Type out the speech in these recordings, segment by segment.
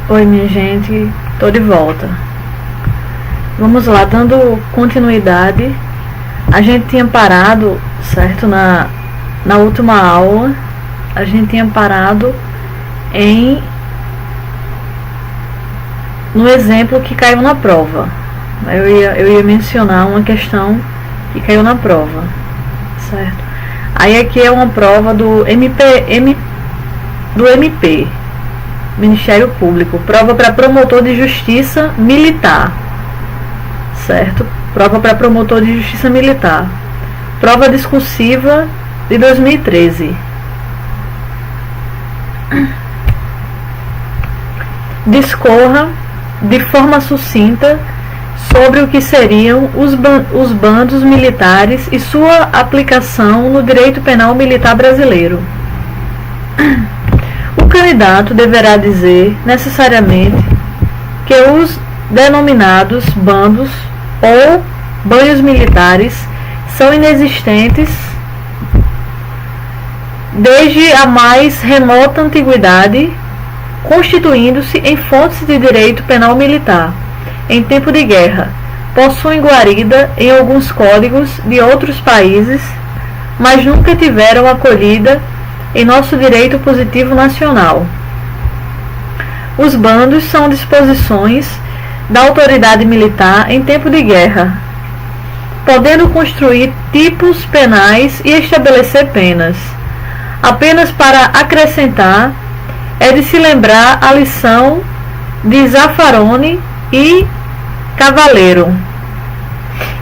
Oi, minha gente, tô de volta. Vamos lá, dando continuidade. A gente tinha parado, certo? Na última aula, a gente tinha parado no exemplo que caiu na prova. Eu ia mencionar uma questão que caiu na prova, certo? Aí aqui é uma prova do MP, Ministério Público, prova para promotor de justiça militar, certo? Prova para promotor de justiça militar, prova discursiva de 2013. Discorra de forma sucinta sobre o que seriam os bandos militares e sua aplicação no direito penal militar brasileiro. O candidato deverá dizer necessariamente que os denominados bandos ou banhos militares são inexistentes desde a mais remota antiguidade, constituindo-se em fontes de direito penal militar. Em tempo de guerra, possuem guarida em alguns códigos de outros países, mas nunca tiveram acolhida em nosso direito positivo nacional. Os bandos são disposições da autoridade militar em tempo de guerra, podendo construir tipos penais e estabelecer penas. Apenas para acrescentar, é de se lembrar a lição de Zaffaroni e Cavaleiro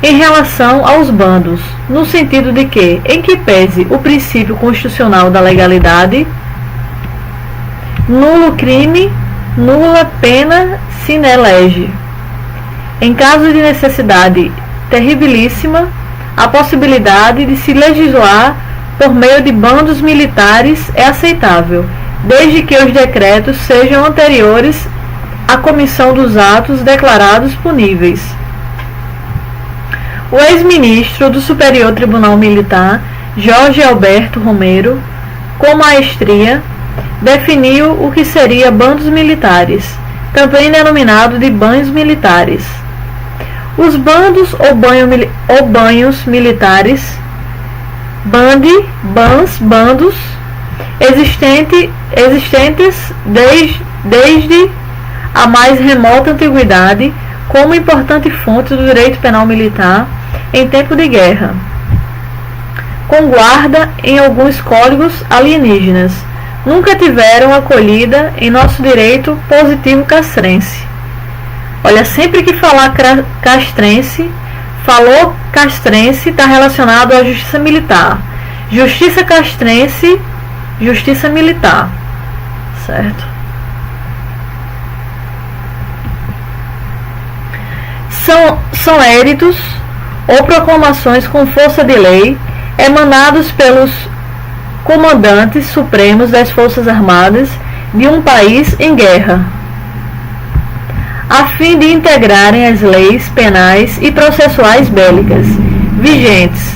em relação aos bandos, no sentido de que, em que pese o princípio constitucional da legalidade, nulo crime, nula pena sine lege. Em caso de necessidade terribilíssima, a possibilidade de se legislar por meio de bandos militares é aceitável, desde que os decretos sejam anteriores à comissão dos atos declarados puníveis. O ex-ministro do Superior Tribunal Militar, Jorge Alberto Romero, com maestria, definiu o que seria bandos militares, também denominado de banhos militares. Os bandos ou banhos militares, bandos, existentes desde a mais remota antiguidade, como importante fonte do direito penal militar em tempo de guerra, com guarda em alguns códigos alienígenas, nunca tiveram acolhida em nosso direito positivo castrense. Olha, sempre que falar castrense, falou castrense, está relacionado à justiça militar. Justiça castrense, justiça militar, certo? São éditos ou proclamações com força de lei emanados pelos comandantes supremos das Forças Armadas de um país em guerra, a fim de integrarem as leis penais e processuais bélicas vigentes,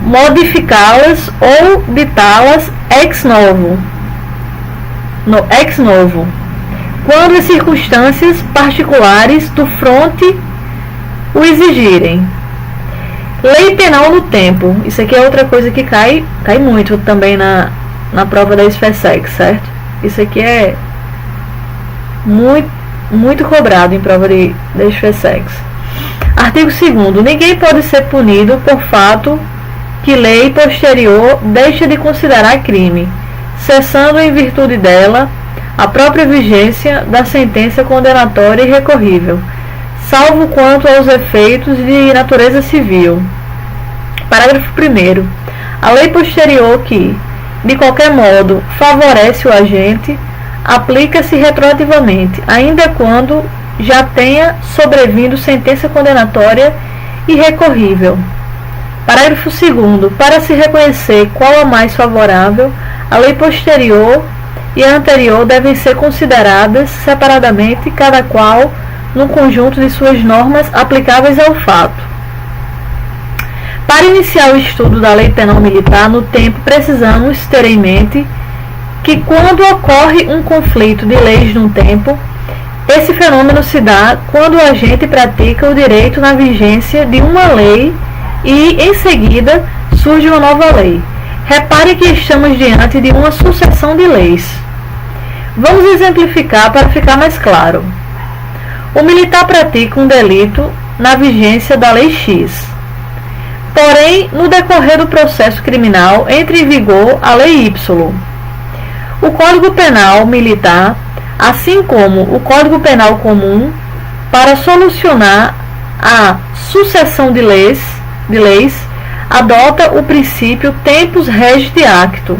modificá-las ou ditá-las ex novo, quando as circunstâncias particulares do fronte o exigirem. Lei penal no tempo. Isso aqui é outra coisa que cai muito também na prova da SFSEC, certo? Isso aqui é muito cobrado em prova da SFSEC. Artigo 2º. Ninguém pode ser punido por fato que lei posterior deixa de considerar crime, cessando em virtude dela a própria vigência da sentença condenatória irrecorrível, salvo quanto aos efeitos de natureza civil. Parágrafo 1º. A lei posterior que, de qualquer modo, favorece o agente, aplica-se retroativamente, ainda quando já tenha sobrevindo sentença condenatória irrecorrível. Parágrafo 2º. Para se reconhecer qual a mais favorável, a lei posterior e a anterior devem ser consideradas separadamente, cada qual no conjunto de suas normas aplicáveis ao fato. Para iniciar o estudo da lei penal militar, no tempo precisamos ter em mente que quando ocorre um conflito de leis num tempo, esse fenômeno se dá quando o agente pratica o direito na vigência de uma lei e, em seguida, surge uma nova lei. Repare que estamos diante de uma sucessão de leis. Vamos exemplificar para ficar mais claro. O militar pratica um delito na vigência da Lei X. Porém, no decorrer do processo criminal, entra em vigor a Lei Y. O Código Penal Militar, assim como o Código Penal Comum, para solucionar a sucessão de leis, adota o princípio tempus regit actum,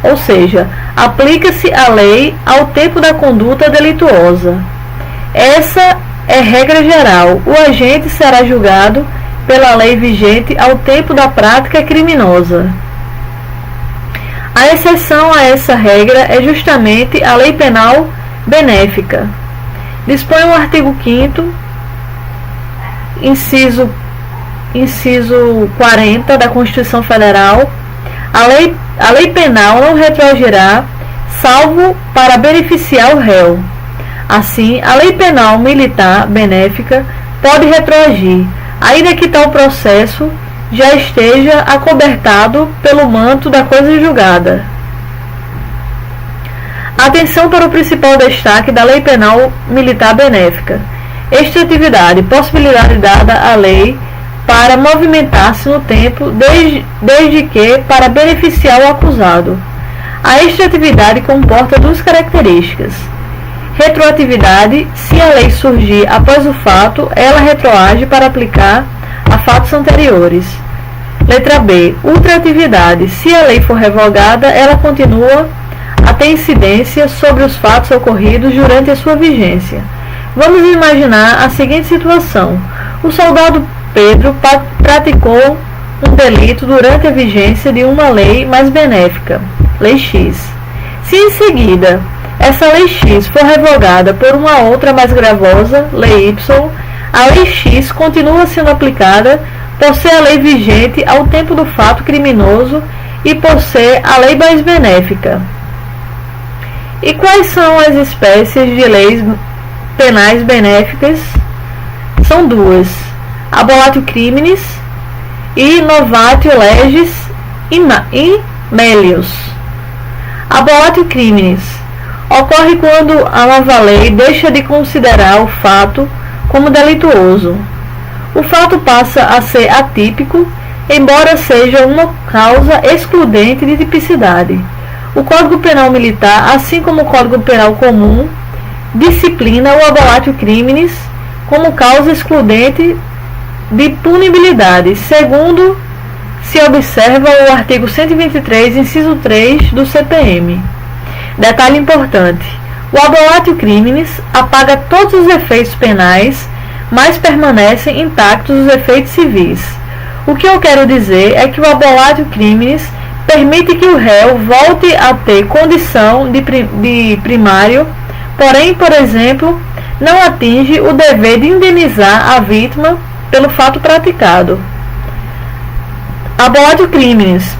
ou seja, aplica-se a lei ao tempo da conduta delituosa. Essa é regra geral. O agente será julgado pela lei vigente ao tempo da prática criminosa. A exceção a essa regra é justamente a Lei Penal Benéfica. Dispõe o artigo 5º, inciso 40 da Constituição Federal: a lei penal não retroagirá, salvo para beneficiar o réu. Assim, a Lei Penal Militar Benéfica pode retroagir, ainda que tal processo já esteja acobertado pelo manto da coisa julgada. Atenção para o principal destaque da Lei Penal Militar Benéfica: extratividade, possibilidade dada à lei para movimentar-se no tempo, desde que para beneficiar o acusado. A extratividade comporta duas características. Retroatividade: se a lei surgir após o fato, ela retroage para aplicar a fatos anteriores. Letra B. Ultratividade: se a lei for revogada, ela continua a ter incidência sobre os fatos ocorridos durante a sua vigência. Vamos imaginar a seguinte situação: o soldado Pedro praticou um delito durante a vigência de uma lei mais benéfica, Lei X. Se em seguida essa Lei X for revogada por uma outra mais gravosa, Lei Y, a Lei X continua sendo aplicada por ser a lei vigente ao tempo do fato criminoso e por ser a lei mais benéfica. E quais são as espécies de leis penais benéficas? São duas: abolatio criminis e novatio legis in melius. Abolatio criminis ocorre quando a nova lei deixa de considerar o fato como delituoso. O fato passa a ser atípico, embora seja uma causa excludente de tipicidade. O Código Penal Militar, assim como o Código Penal Comum, disciplina o abolatio criminis como causa excludente de punibilidade, segundo se observa o artigo 123, inciso 3 do CPM. Detalhe importante: o abolatio criminis apaga todos os efeitos penais, mas permanecem intactos os efeitos civis. O que eu quero dizer é que o abolatio criminis permite que o réu volte a ter condição de primário, porém, por exemplo, não atinge o dever de indenizar a vítima pelo fato praticado. Abolatio criminis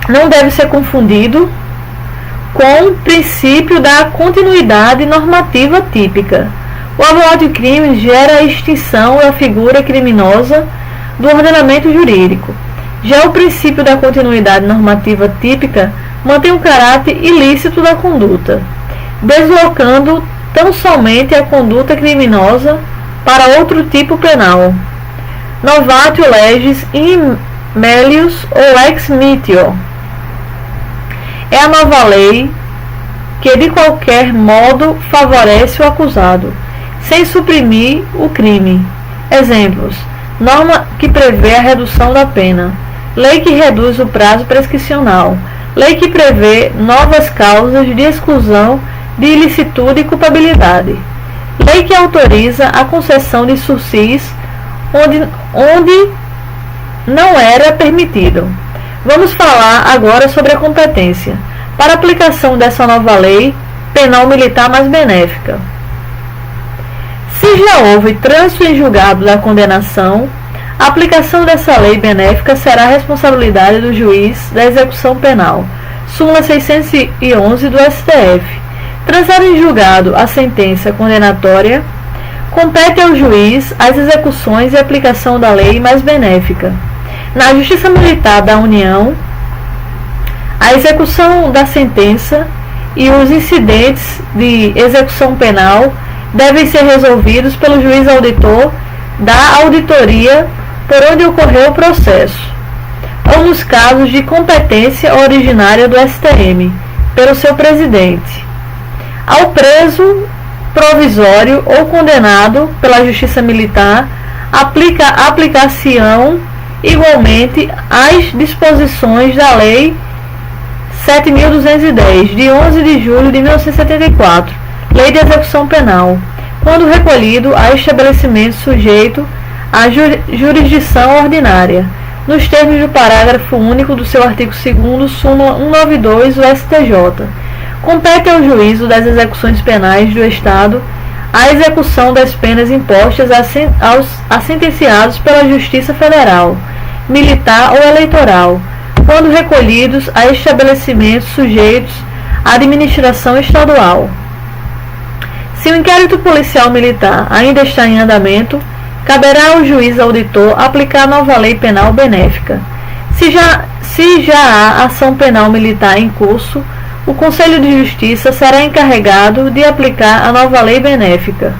não deve ser confundido com o princípio da continuidade normativa típica. O abolatio criminis gera a extinção da figura criminosa do ordenamento jurídico. Já o princípio da continuidade normativa típica mantém o caráter ilícito da conduta, deslocando tão somente a conduta criminosa para outro tipo penal. Novatio legis in melius ou ex mitio é a nova lei que de qualquer modo favorece o acusado, sem suprimir o crime. Exemplos: norma que prevê a redução da pena, lei que reduz o prazo prescricional, lei que prevê novas causas de exclusão de ilicitude e culpabilidade, lei que autoriza a concessão de sursis onde não era permitido. Vamos falar agora sobre a competência para aplicação dessa nova lei penal militar mais benéfica. Se já houve trânsito em julgado da condenação, a aplicação dessa lei benéfica será a responsabilidade do juiz da execução penal, súmula 611 do STF. Transar em julgado a sentença condenatória, compete ao juiz as execuções e aplicação da lei mais benéfica. Na Justiça Militar da União, a execução da sentença e os incidentes de execução penal devem ser resolvidos pelo juiz auditor da auditoria por onde ocorreu o processo, ou nos casos de competência originária do STM, pelo seu presidente. Ao preso provisório ou condenado pela Justiça Militar, aplicar-se-ão igualmente as disposições da Lei 7.210, de 11 de julho de 1974, Lei de Execução Penal, quando recolhido a estabelecimento sujeito à jurisdição ordinária, nos termos do parágrafo único do seu artigo 2º, súmula 192 do STJ. Compete ao juízo das execuções penais do Estado a execução das penas impostas a sentenciados pela Justiça Federal, Militar ou Eleitoral, quando recolhidos a estabelecimentos sujeitos à administração estadual. Se o inquérito policial militar ainda está em andamento, caberá ao juiz auditor aplicar a nova lei penal benéfica. Se já há ação penal militar em curso, o Conselho de Justiça será encarregado de aplicar a nova lei benéfica.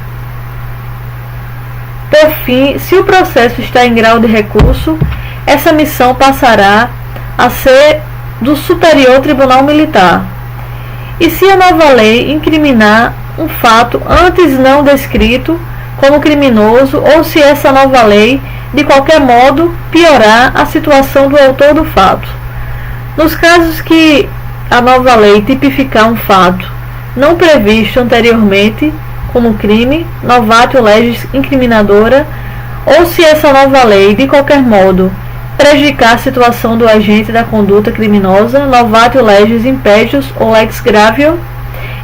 Por fim, se o processo está em grau de recurso, essa missão passará a ser do Superior Tribunal Militar. E se a nova lei incriminar um fato antes não descrito como criminoso, ou se essa nova lei, de qualquer modo, piorar a situação do autor do fato. Nos casos que a nova lei tipificar um fato não previsto anteriormente como crime, novatio legis incriminadora, ou se essa nova lei, de qualquer modo, prejudicar a situação do agente da conduta criminosa, novatio legis impedius ou lex gravio,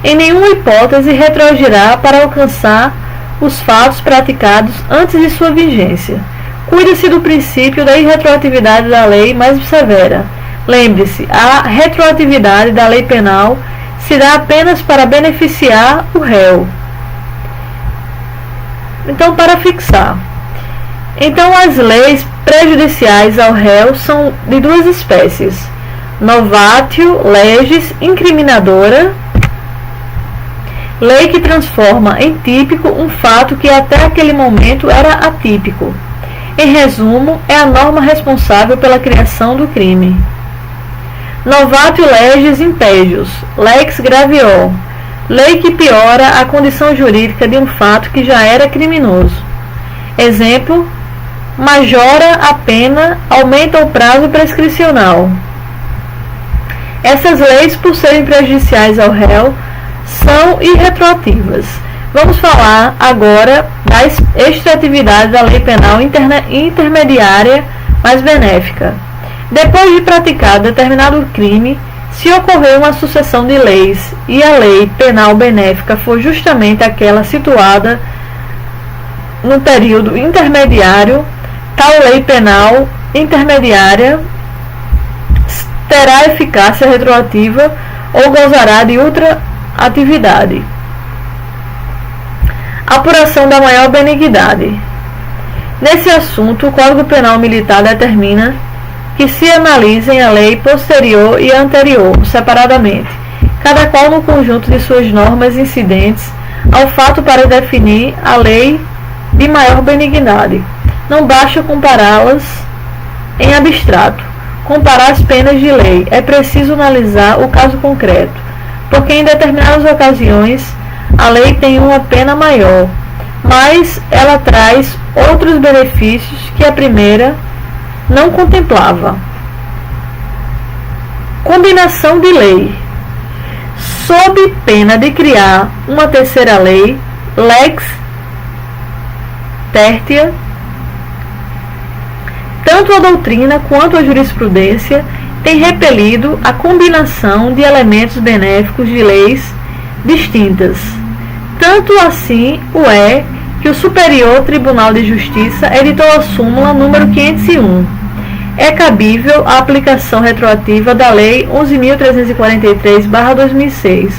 em nenhuma hipótese retroagirá para alcançar os fatos praticados antes de sua vigência. Cuida-se do princípio da irretroatividade da lei mais severa. Lembre-se, a retroatividade da lei penal se dá apenas para beneficiar o réu. Então, para fixar. Então, as leis prejudiciais ao réu são de duas espécies: novatio legis incriminadora, lei que transforma em típico um fato que até aquele momento era atípico. Em resumo, é a norma responsável pela criação do crime. Novatio legis impedius, lex gravior, lei que piora a condição jurídica de um fato que já era criminoso. Exemplo: majora a pena, aumenta o prazo prescricional. Essas leis, por serem prejudiciais ao réu, são irretroativas. Vamos falar agora da extratividade da lei penal intermediária mais benéfica. Depois de praticado determinado crime, se ocorrer uma sucessão de leis e a lei penal benéfica for justamente aquela situada no período intermediário, tal lei penal intermediária terá eficácia retroativa ou gozará de ultraatividade. Apuração da maior benignidade. Nesse assunto, o Código Penal Militar determina que se analisem a lei posterior e a anterior, separadamente, cada qual no conjunto de suas normas incidentes ao fato para definir a lei de maior benignidade. Não basta compará-las em abstrato, comparar as penas de lei, é preciso analisar o caso concreto, porque em determinadas ocasiões a lei tem uma pena maior, mas ela traz outros benefícios que a primeira não contemplava. Combinação de lei. Sob pena de criar uma terceira lei, lex tertia, tanto a doutrina quanto a jurisprudência têm repelido a combinação de elementos benéficos de leis distintas. Tanto assim o é que o Superior Tribunal de Justiça editou a súmula número 501, é cabível a aplicação retroativa da Lei 11.343/2006,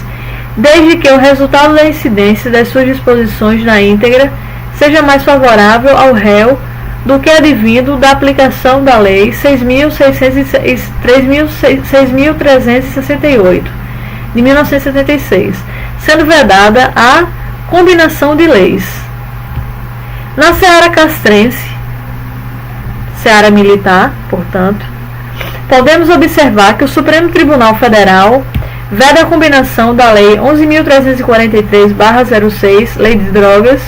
desde que o resultado da incidência das suas disposições na íntegra seja mais favorável ao réu do que advindo da aplicação da Lei 6.368, de 1976, sendo vedada a combinação de leis. Na seara castrense, seara militar, portanto, podemos observar que o Supremo Tribunal Federal veda a combinação da Lei 11.343/06, Lei de Drogas,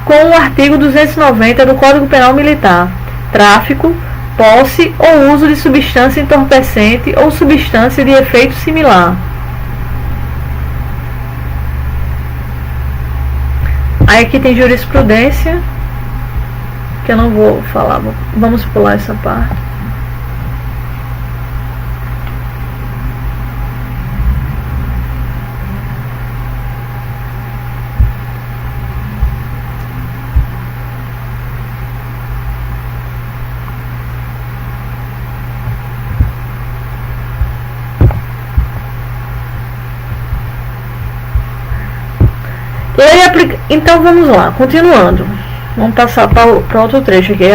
com o artigo 290 do Código Penal Militar, tráfico, posse ou uso de substância entorpecente ou substância de efeito similar. Aí aqui tem jurisprudência, que eu não vou falar, vamos pular essa parte. Então vamos lá, continuando. Vamos passar para outro trecho aqui.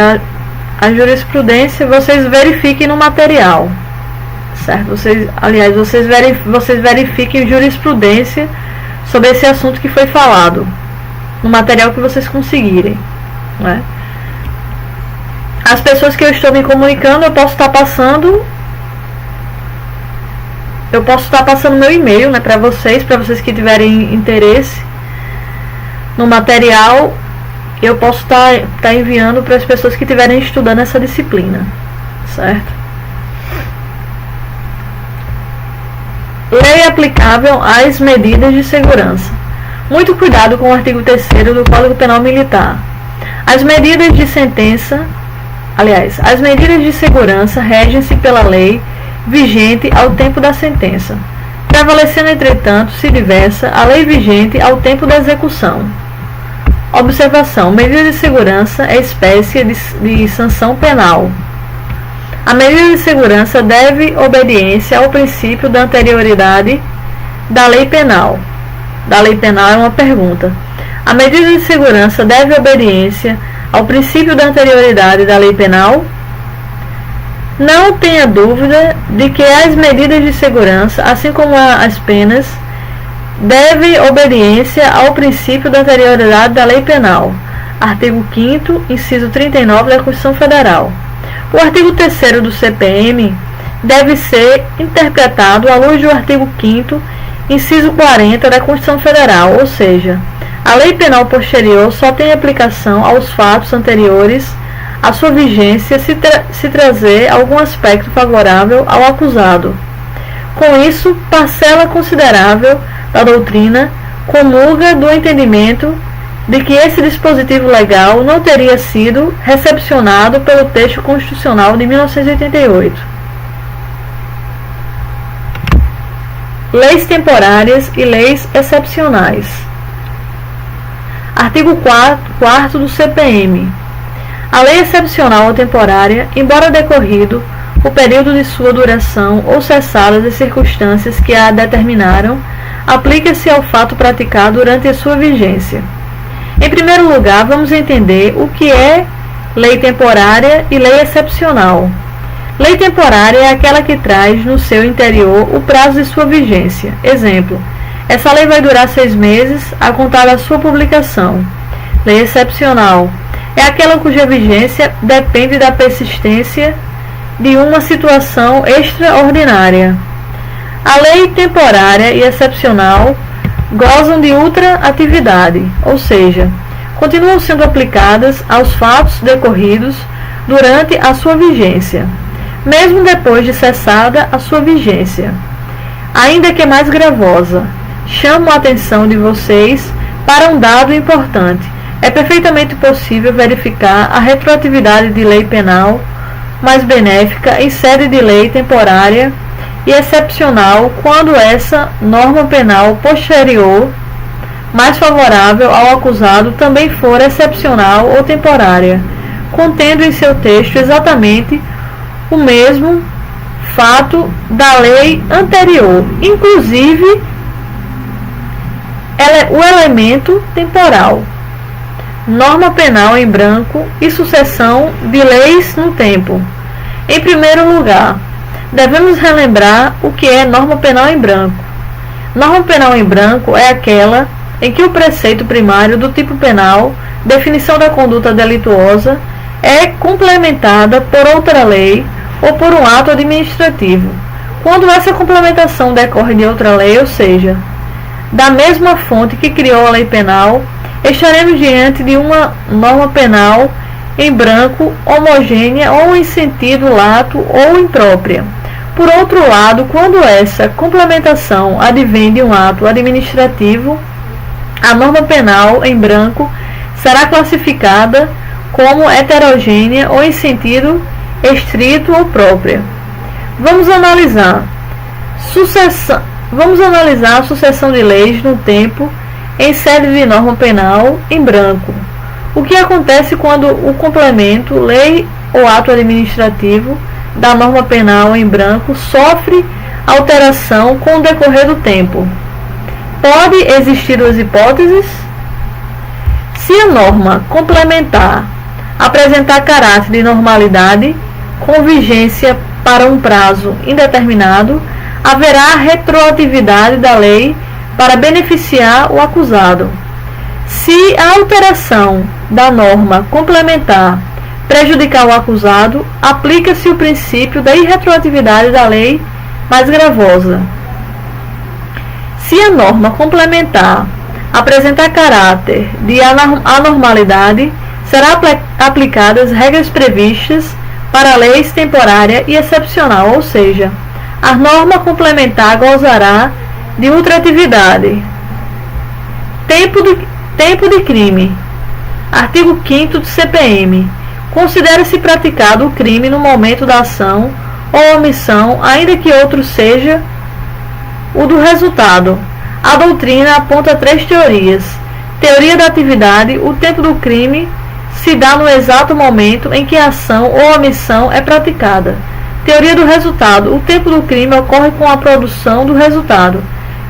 A jurisprudência, vocês verifiquem no material, certo? Vocês verifiquem jurisprudência sobre esse assunto que foi falado no material que vocês conseguirem, né? As pessoas que eu estou me comunicando, eu posso estar passando meu e-mail, né, para vocês que tiverem interesse no material. Eu posso estar enviando para as pessoas que estiverem estudando essa disciplina, certo? Lei aplicável às medidas de segurança. Muito cuidado com o artigo 3º do Código Penal Militar. As medidas de segurança regem-se pela lei vigente ao tempo da sentença, prevalecendo, entretanto, se diversa, a lei vigente ao tempo da execução. Observação: medida de segurança é espécie de sanção penal. A medida de segurança deve obediência ao princípio da anterioridade da lei penal. Da lei penal é uma pergunta. A medida de segurança deve obediência ao princípio da anterioridade da lei penal? Não tenha dúvida de que as medidas de segurança, assim como as penas, devem obediência ao princípio da anterioridade da lei penal. Artigo 5º, inciso 39 da Constituição Federal. O artigo 3º do CPM deve ser interpretado à luz do artigo 5º, inciso 40 da Constituição Federal, ou seja, a lei penal posterior só tem aplicação aos fatos anteriores à sua vigência se trazer algum aspecto favorável ao acusado. Com isso, parcela considerável da doutrina comunga do entendimento de que esse dispositivo legal não teria sido recepcionado pelo texto constitucional de 1988. Leis temporárias e leis excepcionais. Artigo 4º do CPM. A lei excepcional ou temporária, embora decorrido o período de sua duração ou cessadas as circunstâncias que a determinaram, aplica-se ao fato praticado durante a sua vigência. Em primeiro lugar, vamos entender o que é lei temporária e lei excepcional. Lei temporária é aquela que traz no seu interior o prazo de sua vigência. Exemplo: essa lei vai durar 6 meses a contar da sua publicação. Lei excepcional é aquela cuja vigência depende da persistência de uma situação extraordinária. A lei temporária e excepcional gozam de ultra-atividade, ou seja, continuam sendo aplicadas aos fatos decorridos durante a sua vigência, mesmo depois de cessada a sua vigência. Ainda que mais gravosa, chamo a atenção de vocês para um dado importante. É perfeitamente possível verificar a retroatividade de lei penal mais benéfica em sede de lei temporária e excepcional quando essa norma penal posterior, mais favorável ao acusado, também for excepcional ou temporária, contendo em seu texto exatamente o mesmo fato da lei anterior, inclusive o elemento temporal, norma penal em branco e sucessão de leis no tempo. Em primeiro lugar, devemos relembrar o que é norma penal em branco. Norma penal em branco é aquela em que o preceito primário do tipo penal, definição da conduta delituosa, é complementada por outra lei ou por um ato administrativo, quando essa complementação decorre de outra lei, ou seja, da mesma fonte que criou a lei penal, estaremos diante de uma norma penal em branco, homogênea ou em sentido lato ou imprópria. Por outro lado, quando essa complementação advém de um ato administrativo, a norma penal em branco será classificada como heterogênea ou em sentido estrito ou própria. Vamos analisar a sucessão de leis no tempo em sede de norma penal em branco. O que acontece quando o complemento, lei ou ato administrativo da norma penal em branco sofre alteração com o decorrer do tempo? Pode existir duas hipóteses. Se a norma complementar apresentar caráter de normalidade com vigência para um prazo indeterminado, haverá retroatividade da lei para beneficiar o acusado. Se a alteração da norma complementar prejudicar o acusado, aplica-se o princípio da irretroatividade da lei mais gravosa. Se a norma complementar apresentar caráter de anormalidade, serão aplicadas regras previstas para leis temporária e excepcional, ou seja, a norma complementar gozará de ultratividade. Tempo de crime. Artigo 5º do CPM. Considera-se praticado o crime no momento da ação ou omissão, ainda que outro seja o do resultado. A doutrina aponta 3 teorias. Teoria da atividade: o tempo do crime se dá no exato momento em que a ação ou omissão é praticada. Teoria do resultado: o tempo do crime ocorre com a produção do resultado.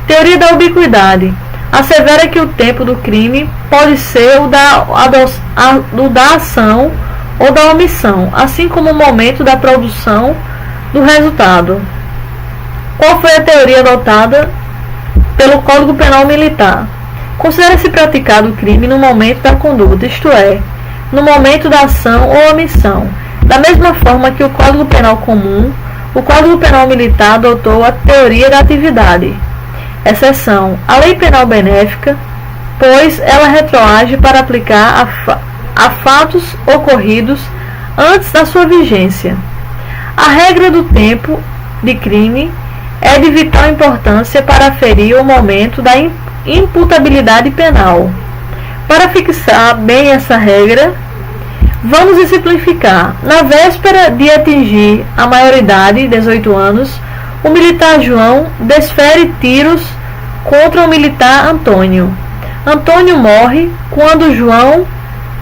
Teoria da ubiquidade: assevera que o tempo do crime pode ser o da ação ou da omissão, assim como o momento da produção do resultado. Qual foi a teoria adotada pelo Código Penal Militar? Considera-se praticado o crime no momento da conduta, isto é, no momento da ação ou omissão. Da mesma forma que o Código Penal Comum, o Código Penal Militar adotou a teoria da atividade. Exceção: a Lei Penal Benéfica, pois ela retroage para aplicar a fatos ocorridos antes da sua vigência. A regra do tempo de crime é de vital importância para aferir o momento da imputabilidade penal. Para fixar bem essa regra, vamos exemplificar. Na véspera de atingir a maioridade, 18 anos, o militar João desfere tiros contra o militar Antônio. Antônio morre quando João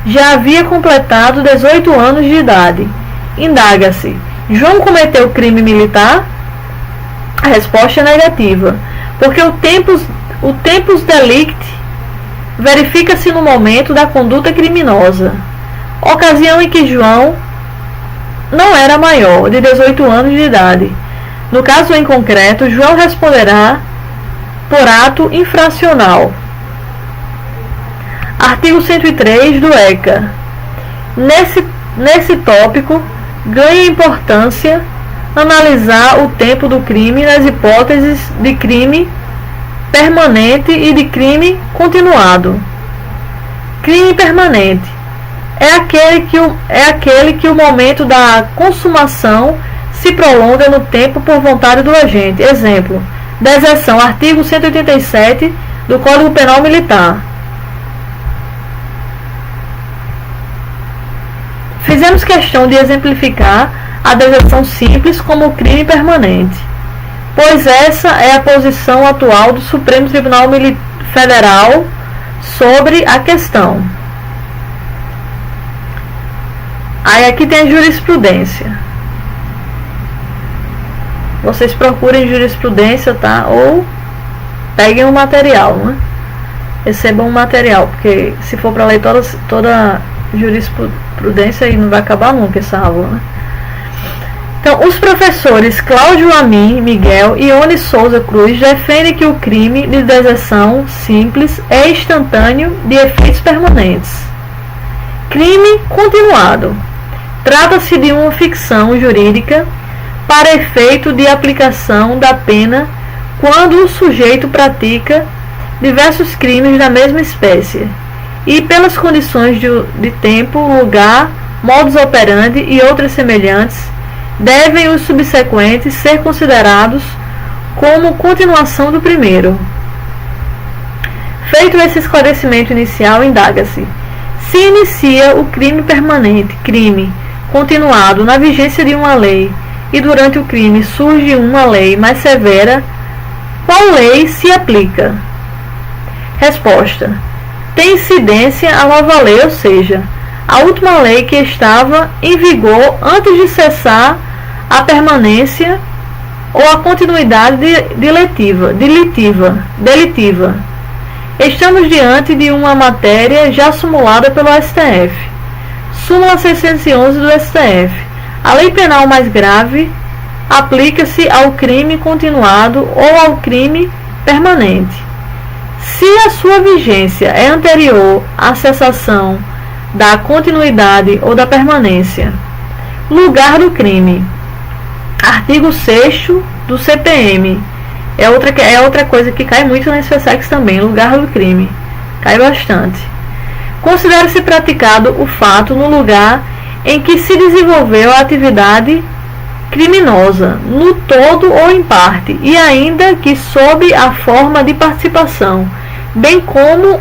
já havia completado 18 anos de idade. Indaga-se: João cometeu crime militar? A resposta é negativa, porque o tempus delicti verifica-se no momento da conduta criminosa, ocasião em que João não era maior de 18 anos de idade. No caso em concreto, João responderá por ato infracional. Artigo 103 do ECA. Nesse tópico, ganha importância analisar o tempo do crime nas hipóteses de crime permanente e de crime continuado. Crime permanente é aquele que o momento da consumação se prolonga no tempo por vontade do agente. Exemplo: deserção, artigo 187 do Código Penal Militar. Fizemos questão de exemplificar a deserção simples como crime permanente, pois essa é a posição atual do Supremo Tribunal Federal sobre a questão. Aí aqui tem a jurisprudência. Vocês procurem jurisprudência, tá? Ou peguem o material, né? Recebam o material, porque se for para ler toda jurisprudência, aí não vai acabar nunca essa aula, né? Então, os professores Cláudio Amin Miguel e Ione Souza Cruz defendem que o crime de deserção simples é instantâneo de efeitos permanentes. Crime continuado. Trata-se de uma ficção jurídica para efeito de aplicação da pena quando o sujeito pratica diversos crimes da mesma espécie e pelas condições de tempo, lugar, modus operandi e outras semelhantes, devem os subsequentes ser considerados como continuação do primeiro. Feito esse esclarecimento inicial, indaga-se: se inicia o crime permanente, crime continuado na vigência de uma lei, e durante o crime surge uma lei mais severa, qual lei se aplica? Resposta: tem incidência a nova lei, ou seja, a última lei que estava em vigor antes de cessar a permanência ou a continuidade delitiva. Estamos diante de uma matéria já simulada pelo STF. Súmula 611 do STF. A lei penal mais grave aplica-se ao crime continuado ou ao crime permanente. Se a sua vigência é anterior à cessação da continuidade ou da permanência. Lugar do crime. Artigo 6º do CPM. É outra coisa que cai muito na SPSEX também. Lugar do crime. Cai bastante. Considera-se praticado o fato no lugar em que se desenvolveu a atividade criminosa, no todo ou em parte, e ainda que sob a forma de participação, bem como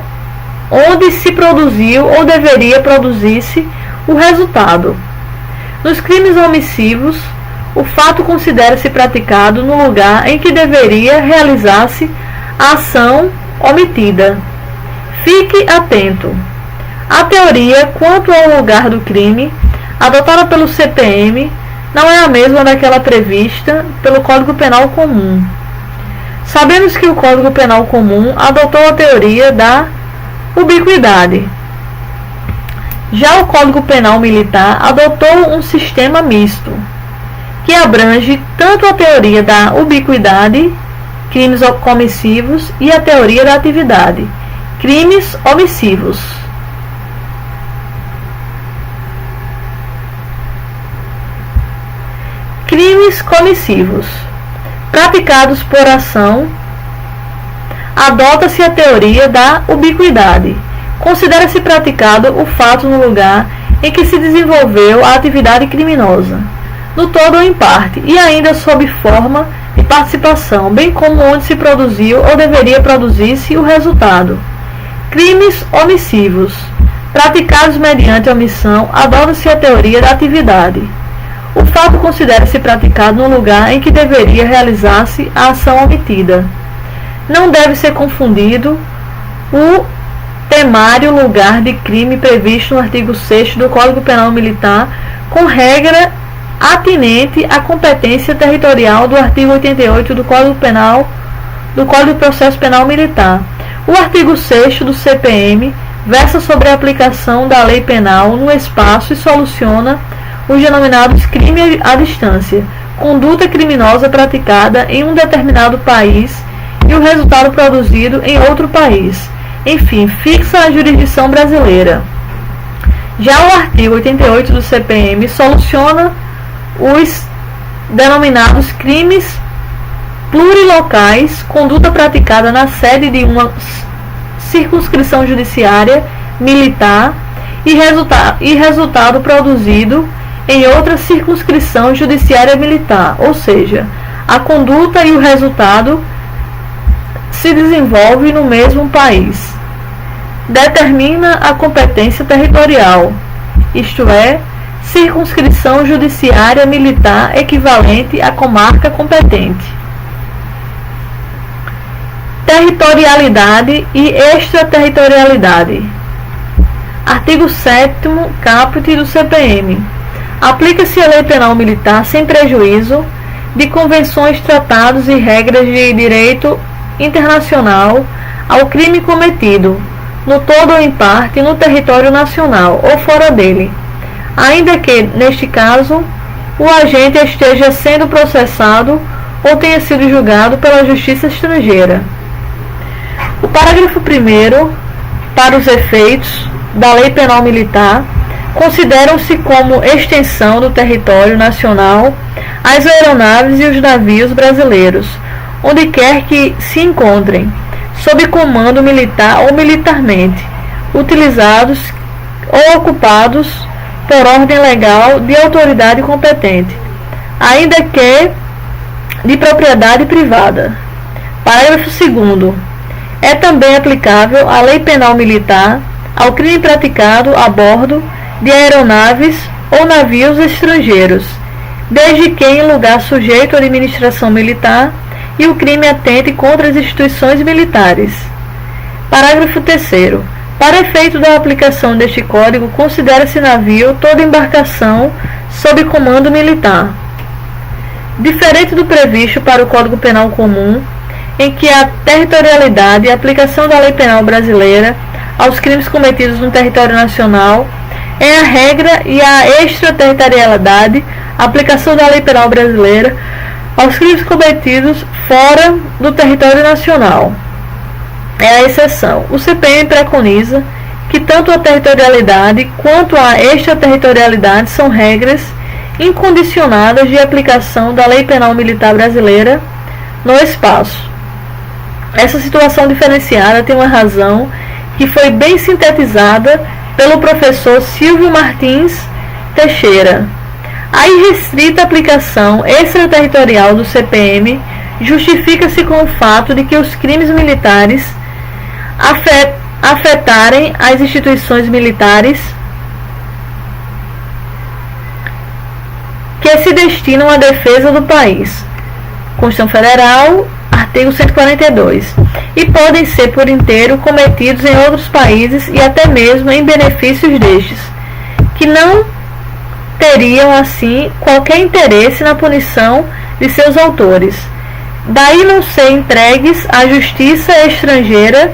onde se produziu ou deveria produzir-se o resultado. Nos crimes omissivos, o fato considera-se praticado no lugar em que deveria realizar-se a ação omitida. Fique atento. A teoria quanto ao lugar do crime, adotada pelo CPM, não é a mesma daquela prevista pelo Código Penal Comum. Sabemos que o Código Penal Comum adotou a teoria da ubiquidade. Já o Código Penal Militar adotou um sistema misto, que abrange tanto a teoria da ubiquidade, crimes comissivos, e a teoria da atividade, crimes omissivos. Crimes comissivos praticados por ação, adota-se a teoria da ubiquidade. Considera-se praticado o fato no lugar em que se desenvolveu a atividade criminosa, no todo ou em parte, e ainda sob forma de participação, bem como onde se produziu ou deveria produzir-se o resultado. Crimes omissivos praticados mediante omissão, adota-se a teoria da atividade. O fato considera-se praticado no lugar em que deveria realizar-se a ação omitida. Não deve ser confundido o temário lugar de crime previsto no artigo 6º do Código Penal Militar com regra atinente à competência territorial do artigo 88 do Código de Processo Penal Militar. O artigo 6º do CPM versa sobre a aplicação da lei penal no espaço e soluciona os denominados crimes à distância, conduta criminosa praticada em um determinado país e o resultado produzido em outro país. Enfim, fixa a jurisdição brasileira. Já o artigo 88 do CPM soluciona os denominados crimes plurilocais, conduta praticada na sede de uma circunscrição judiciária militar e resultado produzido em outra circunscrição judiciária militar, ou seja, a conduta e o resultado se desenvolve no mesmo país. Determina a competência territorial, isto é, circunscrição judiciária militar equivalente à comarca competente. Territorialidade e extraterritorialidade. Artigo 7º caput do CPM. Aplica-se a lei penal militar sem prejuízo de convenções, tratados e regras de direito internacional ao crime cometido, no todo ou em parte, no território nacional ou fora dele, ainda que, neste caso, o agente esteja sendo processado ou tenha sido julgado pela justiça estrangeira. O parágrafo 1º, para os efeitos da Lei Penal Militar, consideram-se como extensão do território nacional as aeronaves e os navios brasileiros, onde quer que se encontrem, sob comando militar ou militarmente, utilizados ou ocupados por ordem legal de autoridade competente, ainda que de propriedade privada. Parágrafo 2º. É também aplicável a Lei Penal Militar ao crime praticado a bordo de aeronaves ou navios estrangeiros, desde que em lugar sujeito à administração militar e o crime atente contra as instituições militares. Parágrafo 3º. Para efeito da aplicação deste Código, considera-se navio toda embarcação sob comando militar. Diferente do previsto para o Código Penal Comum, em que a territorialidade e a aplicação da lei penal brasileira aos crimes cometidos no território nacional é a regra e a extraterritorialidade, a aplicação da lei penal brasileira aos crimes cometidos fora do território nacional é a exceção. O CPM preconiza que tanto a territorialidade quanto a extraterritorialidade são regras incondicionadas de aplicação da lei penal militar brasileira no espaço. Essa situação diferenciada tem uma razão que foi bem sintetizada pelo professor Silvio Martins Teixeira. A irrestrita aplicação extraterritorial do CPM justifica-se com o fato de que os crimes militares afetarem as instituições militares que se destinam à defesa do país. Constituição Federal, artigo 142. E podem ser por inteiro cometidos em outros países e até mesmo em benefícios destes, que não teriam assim qualquer interesse na punição de seus autores. Daí não ser entregues à justiça estrangeira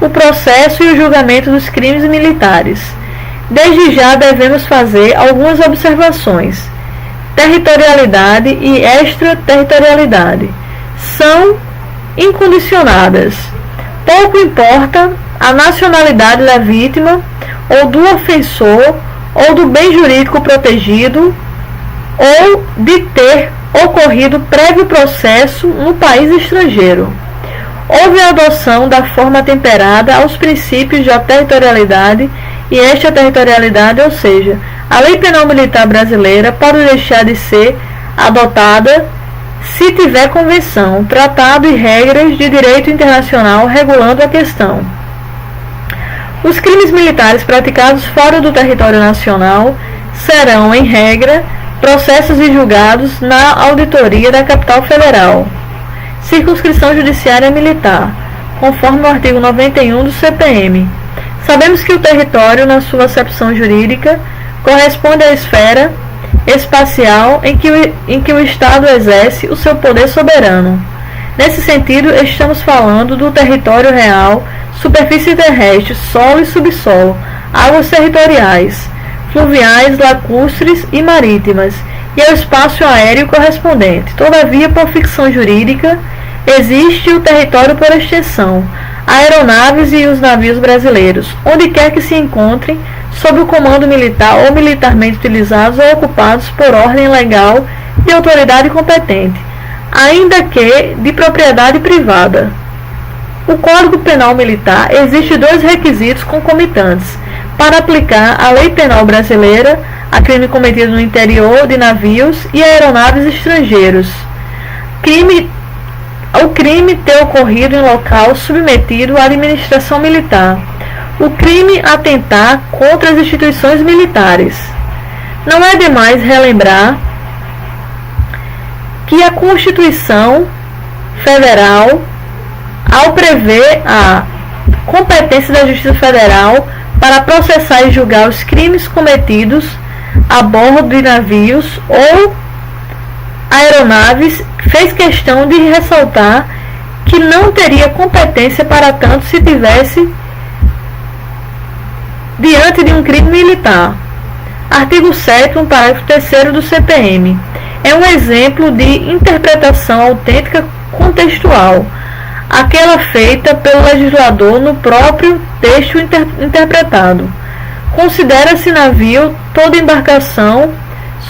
o processo e o julgamento dos crimes militares. Desde já devemos fazer algumas observações. Territorialidade e extraterritorialidade são incondicionadas. Pouco importa a nacionalidade da vítima ou do ofensor ou do bem jurídico protegido ou de ter ocorrido prévio processo no país estrangeiro. Houve a adoção da forma temperada aos princípios da territorialidade e extraterritorialidade, ou seja, a lei penal militar brasileira pode deixar de ser adotada se tiver convenção, tratado e regras de direito internacional regulando a questão. Os crimes militares praticados fora do território nacional serão, em regra, processos e julgados na auditoria da capital federal, circunscrição judiciária militar, conforme o artigo 91 do CPM. Sabemos que o território, na sua acepção jurídica, corresponde à esfera espacial em que o Estado exerce o seu poder soberano. Nesse sentido, estamos falando do território real, superfície terrestre, solo e subsolo, águas territoriais, fluviais, lacustres e marítimas, e ao espaço aéreo correspondente. Todavia, por ficção jurídica, existe o território por extensão, aeronaves e os navios brasileiros, onde quer que se encontrem, sob o comando militar ou militarmente utilizados ou ocupados por ordem legal de autoridade competente, ainda que de propriedade privada. O Código Penal Militar exige dois requisitos concomitantes para aplicar a lei penal brasileira a crime cometido no interior de navios e aeronaves estrangeiros. O crime ter ocorrido em local submetido à administração militar. O crime atentar contra as instituições militares. Não é demais relembrar que a Constituição Federal, ao prever a competência da Justiça Federal para processar e julgar os crimes cometidos a bordo de navios ou Aeronaves fez questão de ressaltar que não teria competência para tanto se tivesse diante de um crime militar. Artigo 7º, parágrafo 3º do CPM. É um exemplo de interpretação autêntica contextual, aquela feita pelo legislador no próprio texto interpretado. Considera-se navio toda embarcação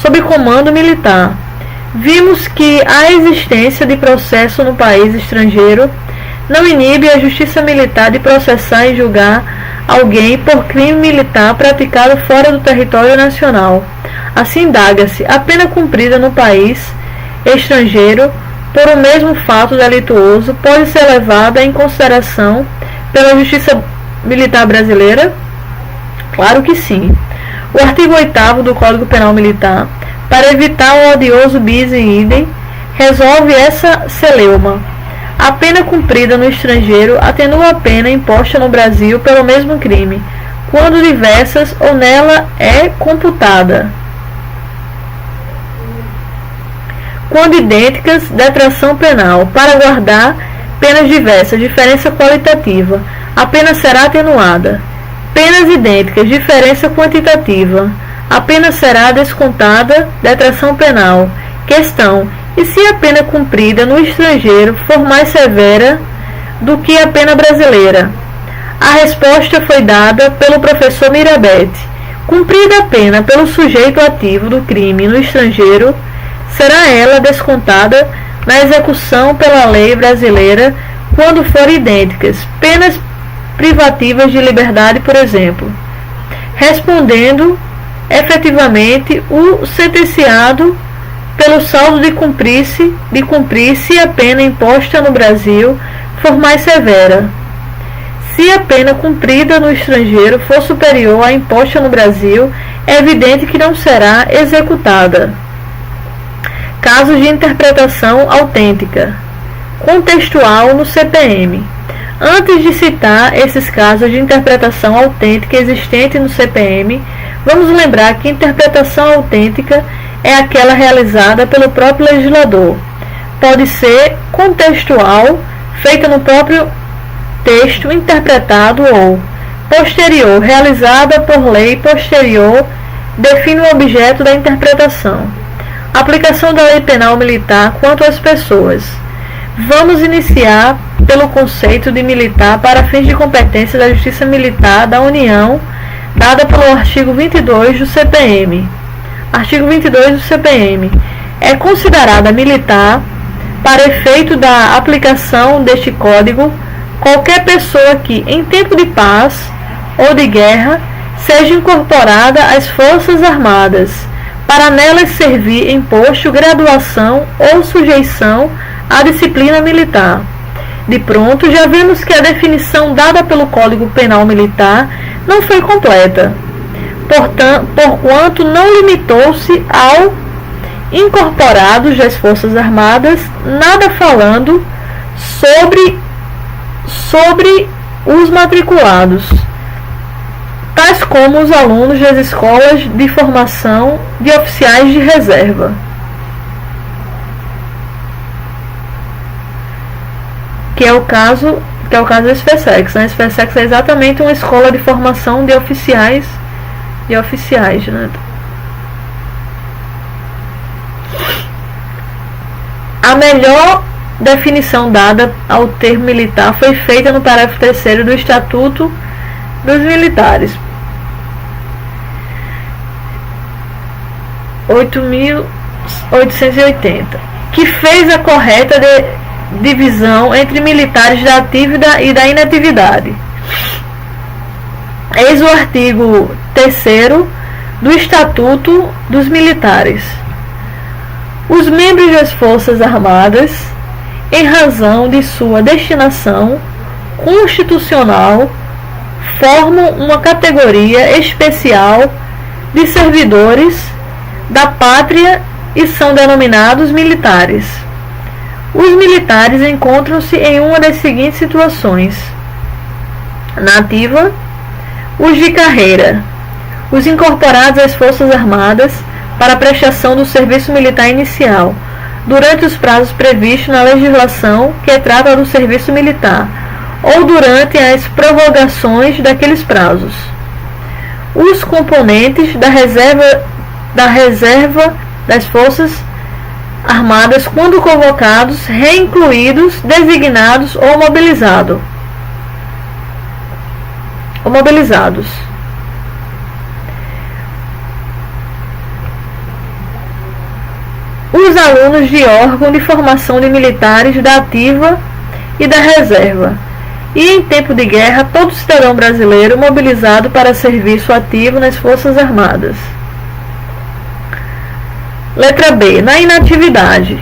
sob comando militar. Vimos que a existência de processo no país estrangeiro não inibe a justiça militar de processar e julgar alguém por crime militar praticado fora do território nacional. Assim, indaga-se a pena cumprida no país estrangeiro por o mesmo fato delituoso pode ser levada em consideração pela justiça militar brasileira? Claro que sim. O artigo 8º do Código Penal Militar, para evitar o odioso bis in idem, resolve essa celeuma. A pena cumprida no estrangeiro atenua a pena imposta no Brasil pelo mesmo crime, quando diversas ou nela é computada. Quando idênticas, detração penal. Para guardar penas diversas, diferença qualitativa, a pena será atenuada. Penas idênticas, diferença quantitativa, a pena será descontada, detração penal. Questão: e se a pena cumprida no estrangeiro for mais severa do que a pena brasileira? A resposta foi dada pelo professor Mirabete. Cumprida a pena pelo sujeito ativo do crime no estrangeiro, será ela descontada na execução pela lei brasileira quando forem idênticas, penas privativas de liberdade, por exemplo, respondendo efetivamente o sentenciado pelo saldo de cumprir se a pena imposta no Brasil for mais severa. Se a pena cumprida no estrangeiro for superior à imposta no Brasil, é evidente que não será executada. Casos de interpretação autêntica contextual no CPM. Antes de citar esses casos de interpretação autêntica existente no CPM, vamos lembrar que interpretação autêntica é aquela realizada pelo próprio legislador. Pode ser contextual, feita no próprio texto interpretado, ou posterior, realizada por lei posterior, define o objeto da interpretação. Aplicação da lei penal militar quanto às pessoas. Vamos iniciar pelo conceito de militar para fins de competência da Justiça Militar da União, dada pelo artigo 22 do CPM. Artigo 22 do CPM. É considerada militar, para efeito da aplicação deste código, qualquer pessoa que, em tempo de paz ou de guerra, seja incorporada às Forças Armadas, para nelas servir em posto, graduação ou sujeição à disciplina militar. De pronto, já vemos que a definição dada pelo Código Penal Militar não foi completa, porquanto não limitou-se ao incorporados das Forças Armadas, nada falando sobre os matriculados, tais como os alunos das escolas de formação de oficiais de reserva. Que é o caso da SFSEX. A SFSEX é exatamente uma escola de formação de oficiais, né? A melhor definição dada ao termo militar foi feita no parágrafo 3º do Estatuto dos Militares, 8.880, que fez a correta divisão entre militares da ativa e da inatividade. Eis o artigo 3º do Estatuto dos Militares. Os membros das Forças Armadas, em razão de sua destinação constitucional, formam uma categoria especial de servidores da pátria e são denominados militares. Os militares encontram-se em uma das seguintes situações: na ativa, os de carreira, os incorporados às Forças Armadas para a prestação do serviço militar inicial, durante os prazos previstos na legislação que trata do serviço militar, ou durante as prorrogações daqueles prazos. Os componentes da reserva das Forças Armadas, quando convocados, reincluídos, designados ou mobilizados. Os alunos de órgão de formação de militares da ativa e da reserva. E em tempo de guerra, todo cidadão brasileiro mobilizado para serviço ativo nas Forças Armadas. Letra B. Na inatividade.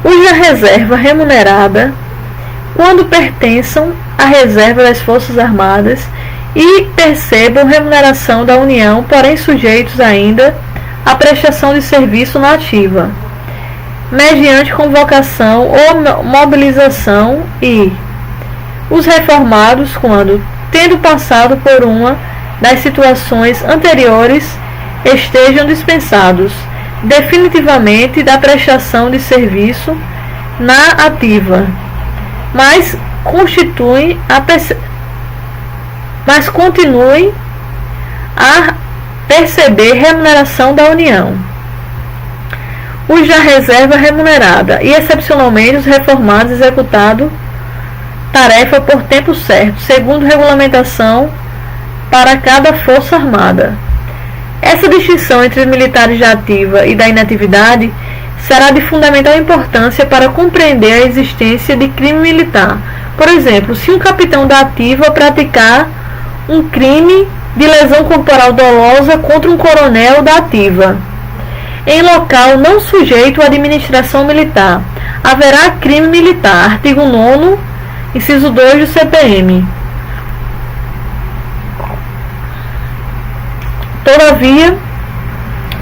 Os da reserva remunerada, quando pertençam à reserva das Forças Armadas e percebam remuneração da União, porém sujeitos ainda à prestação de serviço na ativa, mediante convocação ou mobilização, e os reformados quando, tendo passado por uma das situações anteriores, estejam dispensados definitivamente da prestação de serviço na ativa, mas continuem a perceber remuneração da União. Os da reserva remunerada e, excepcionalmente, os reformados executado tarefa por tempo certo, segundo regulamentação para cada Força Armada. Essa distinção entre os militares da ativa e da inatividade será de fundamental importância para compreender a existência de crime militar. Por exemplo, se um capitão da ativa praticar um crime de lesão corporal dolosa contra um coronel da ativa, em local não sujeito à administração militar, haverá crime militar. Artigo 9º, inciso 2 do CPM. Todavia,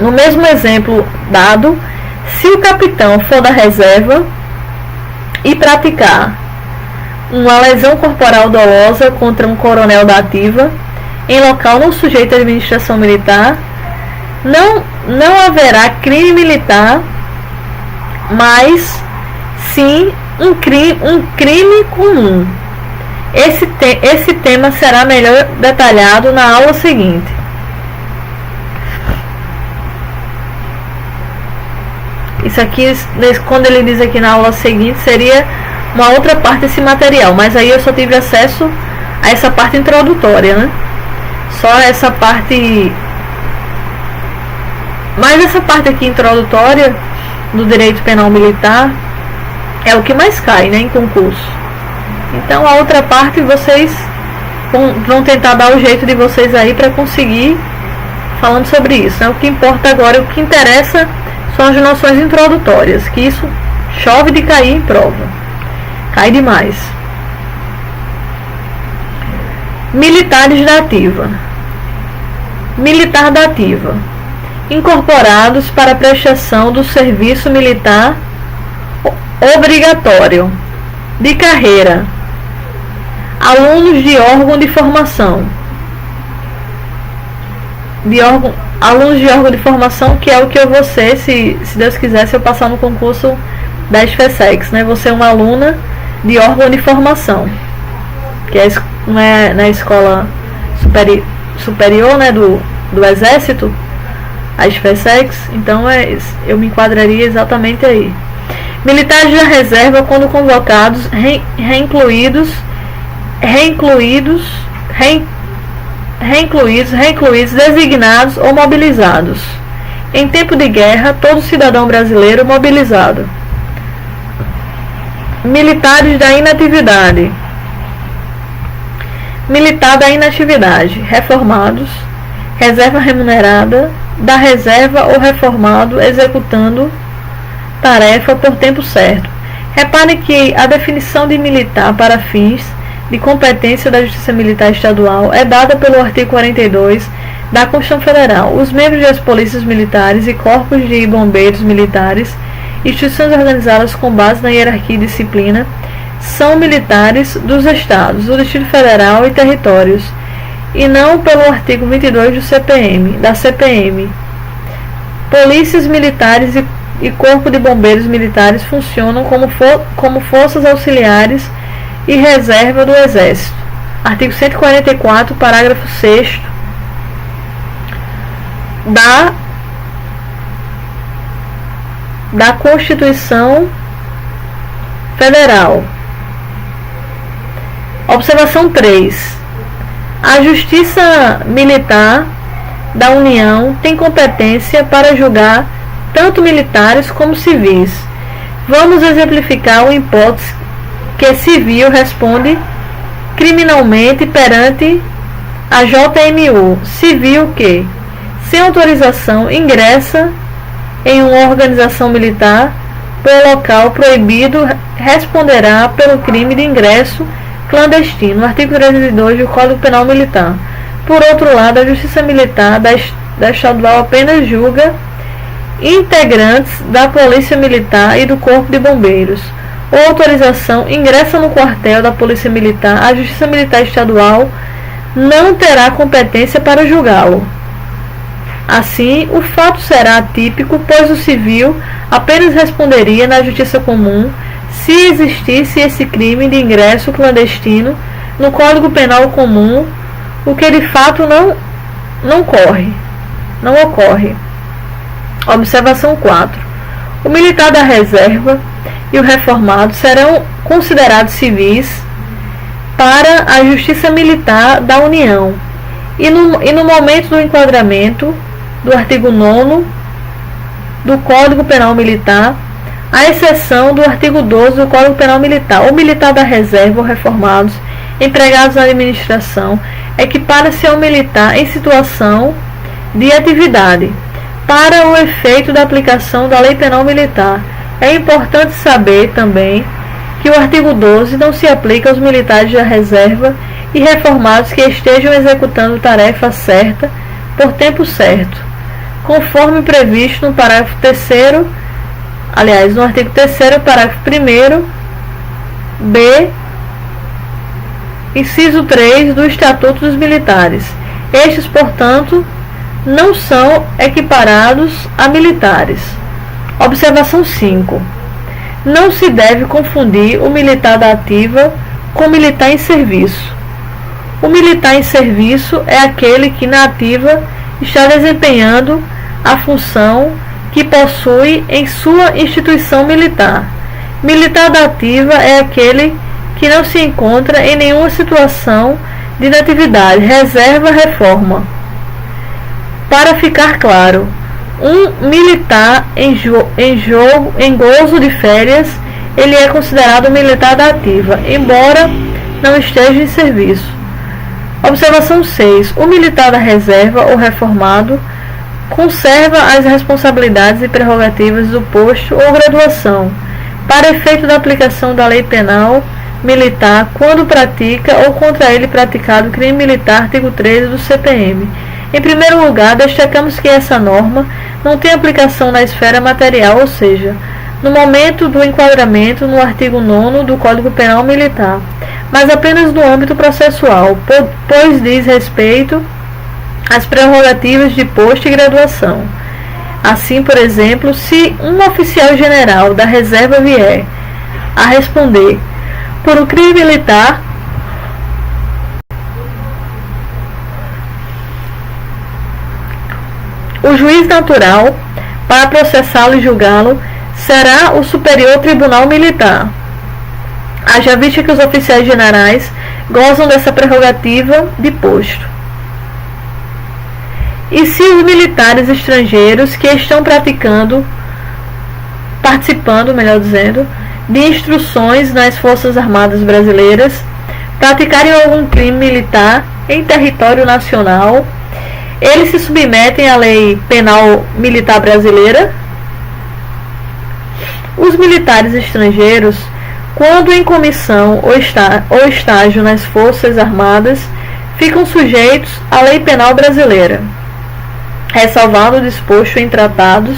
no mesmo exemplo dado, se o capitão for da reserva e praticar uma lesão corporal dolosa contra um coronel da ativa, em local não sujeito à administração militar, não haverá crime militar, mas sim um crime comum. Esse tema será melhor detalhado na aula seguinte. Isso aqui, quando ele diz aqui na aula seguinte, seria uma outra parte desse material, mas aí eu só tive acesso a essa parte introdutória, né? Só essa parte. Mas essa parte aqui introdutória do direito penal militar é o que mais cai, né, em concurso. Então a outra parte vocês vão tentar dar o jeito de vocês aí para conseguir falando sobre isso, né? O que importa agora, o que interessa são as noções introdutórias, que isso chove de cair em prova. Cai demais. Militares da ativa. Militar da ativa. Incorporados para prestação do serviço militar obrigatório de carreira. Alunos de órgão de formação. Alunos de órgão de formação, que é o que eu vou ser, se Deus quiser, se eu passar no concurso da SFSEX, né? Vou ser uma aluna de órgão de formação, que não é na escola superior, né, do Exército, a SFSEX, então eu me enquadraria exatamente aí. Militares da reserva, quando convocados, reincluídos, designados ou mobilizados. Em tempo de guerra, todo cidadão brasileiro mobilizado. Militares da inatividade. Militar da inatividade. Reformados. Reserva remunerada. Da reserva ou reformado executando tarefa por tempo certo. Repare que a definição de militar para fins de competência da Justiça Militar Estadual é dada pelo artigo 42 da Constituição Federal. Os membros das polícias militares e corpos de bombeiros militares, instituições organizadas com base na hierarquia e disciplina, são militares dos estados, do Distrito Federal e territórios, e não pelo artigo 22 da CPM. Polícias militares e e Corpo de Bombeiros Militares funcionam como forças auxiliares e reserva do Exército. Artigo 144, parágrafo 6º da Constituição Federal. Observação 3. A Justiça Militar da União tem competência para julgar tanto militares como civis. Vamos exemplificar uma hipótese que civil responde criminalmente perante a JMU. Civil que, sem autorização, ingressa em uma organização militar por local proibido responderá pelo crime de ingresso clandestino. Artigo 302 do Código Penal Militar. Por outro lado, a Justiça Militar da Estadual apenas julga integrantes da Polícia Militar e do Corpo de Bombeiros. Ou autorização ingressa no quartel da Polícia Militar, a Justiça Militar Estadual não terá competência para julgá-lo. Assim, o fato será atípico, pois o civil apenas responderia na Justiça Comum se existisse esse crime de ingresso clandestino no Código Penal Comum, o que de fato não ocorre. Observação 4. O militar da reserva e o reformado serão considerados civis para a Justiça Militar da União e no momento do enquadramento do artigo 9º do Código Penal Militar, à exceção do artigo 12 do Código Penal Militar. O militar da reserva ou reformados empregados na administração equipara-se ao militar em situação de atividade para o efeito da aplicação da Lei Penal Militar. É importante saber também que o artigo 12 não se aplica aos militares da reserva e reformados que estejam executando tarefa certa por tempo certo, conforme previsto no parágrafo 3º, no artigo 3º, parágrafo 1º, B, inciso 3 do Estatuto dos Militares. Estes, portanto, não são equiparados a militares. Observação 5. Não se deve confundir o militar da ativa com o militar em serviço. O militar em serviço é aquele que na ativa está desempenhando a função que possui em sua instituição militar. Militar da ativa é aquele que não se encontra em nenhuma situação de inatividade, reserva, reforma. Para ficar claro, um militar em gozo de férias, ele é considerado militar da ativa, embora não esteja em serviço. Observação 6. O militar da reserva ou reformado conserva as responsabilidades e prerrogativas do posto ou graduação, para efeito da aplicação da Lei Penal Militar, quando pratica ou contra ele praticado crime militar, artigo 13 do CPM. Em primeiro lugar, destacamos que essa norma não tem aplicação na esfera material, ou seja, no momento do enquadramento no artigo 9º do Código Penal Militar, mas apenas no âmbito processual, pois diz respeito às prerrogativas de posto e graduação. Assim, por exemplo, se um oficial general da reserva vier a responder por um crime militar, o juiz natural para processá-lo e julgá-lo será o Superior Tribunal Militar. Haja vista que os oficiais generais gozam dessa prerrogativa de posto. E se os militares estrangeiros que estão participando, de instruções nas Forças Armadas Brasileiras, praticarem algum crime militar em território nacional, eles se submetem à Lei Penal Militar Brasileira? Os militares estrangeiros, quando em comissão ou estágio nas Forças Armadas, ficam sujeitos à Lei Penal Brasileira, ressalvado o disposto em tratados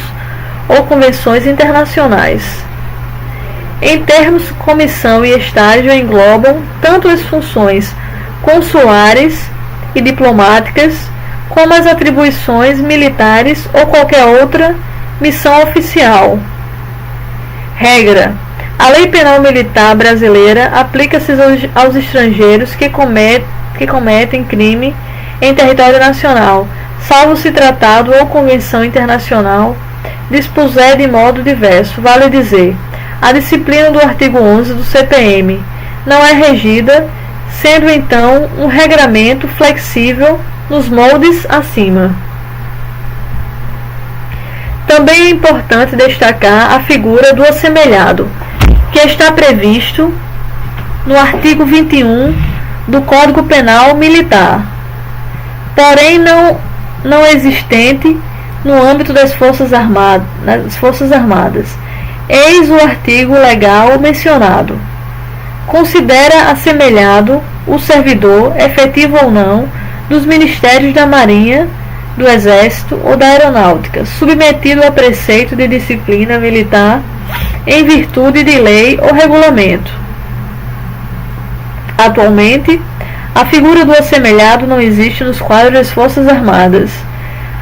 ou convenções internacionais. Em termos, comissão e estágio englobam tanto as funções consulares e diplomáticas, como as atribuições militares ou qualquer outra missão oficial. Regra: a Lei Penal Militar brasileira aplica-se aos estrangeiros que cometem crime em território nacional, salvo se tratado ou convenção internacional dispuser de modo diverso. Vale dizer, a disciplina do artigo 11 do CPM não é regida, sendo então um regramento flexível nos moldes acima. Também é importante destacar a figura do assemelhado, que está previsto no artigo 21 do Código Penal Militar, porém não existente no âmbito das Forças Armadas. Eis o artigo legal mencionado. Considera assemelhado o servidor, efetivo ou não, dos Ministérios da Marinha, do Exército ou da Aeronáutica, submetido a preceito de disciplina militar em virtude de lei ou regulamento. Atualmente, a figura do assemelhado não existe nos quadros das Forças Armadas.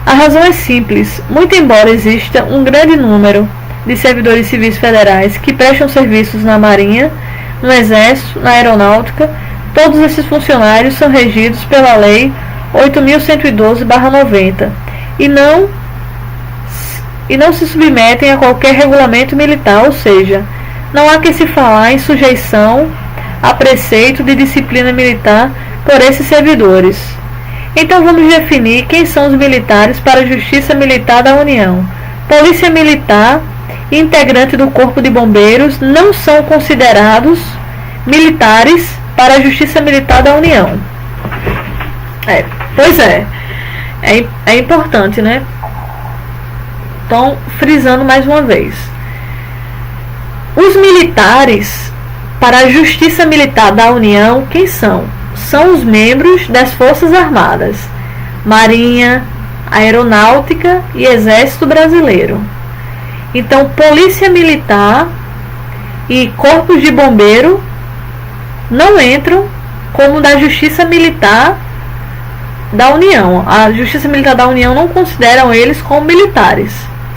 A razão é simples: muito embora exista um grande número de servidores civis federais que prestam serviços na Marinha, no Exército, na Aeronáutica, todos esses funcionários são regidos pela Lei 8.112/90 e não se submetem a qualquer regulamento militar, ou seja, não há que se falar em sujeição a preceito de disciplina militar por esses servidores. Então vamos definir quem são os militares para a Justiça Militar da União. Polícia Militar e integrante do Corpo de Bombeiros não são considerados militares para a Justiça Militar da União. Pois é importante, né? Então, frisando mais uma vez. Os militares para a Justiça Militar da União, quem são? São os membros das Forças Armadas, Marinha, Aeronáutica e Exército Brasileiro. Então, Polícia Militar e Corpos de Bombeiro não entram como da Justiça Militar da União. A Justiça Militar da União não consideram eles como militares,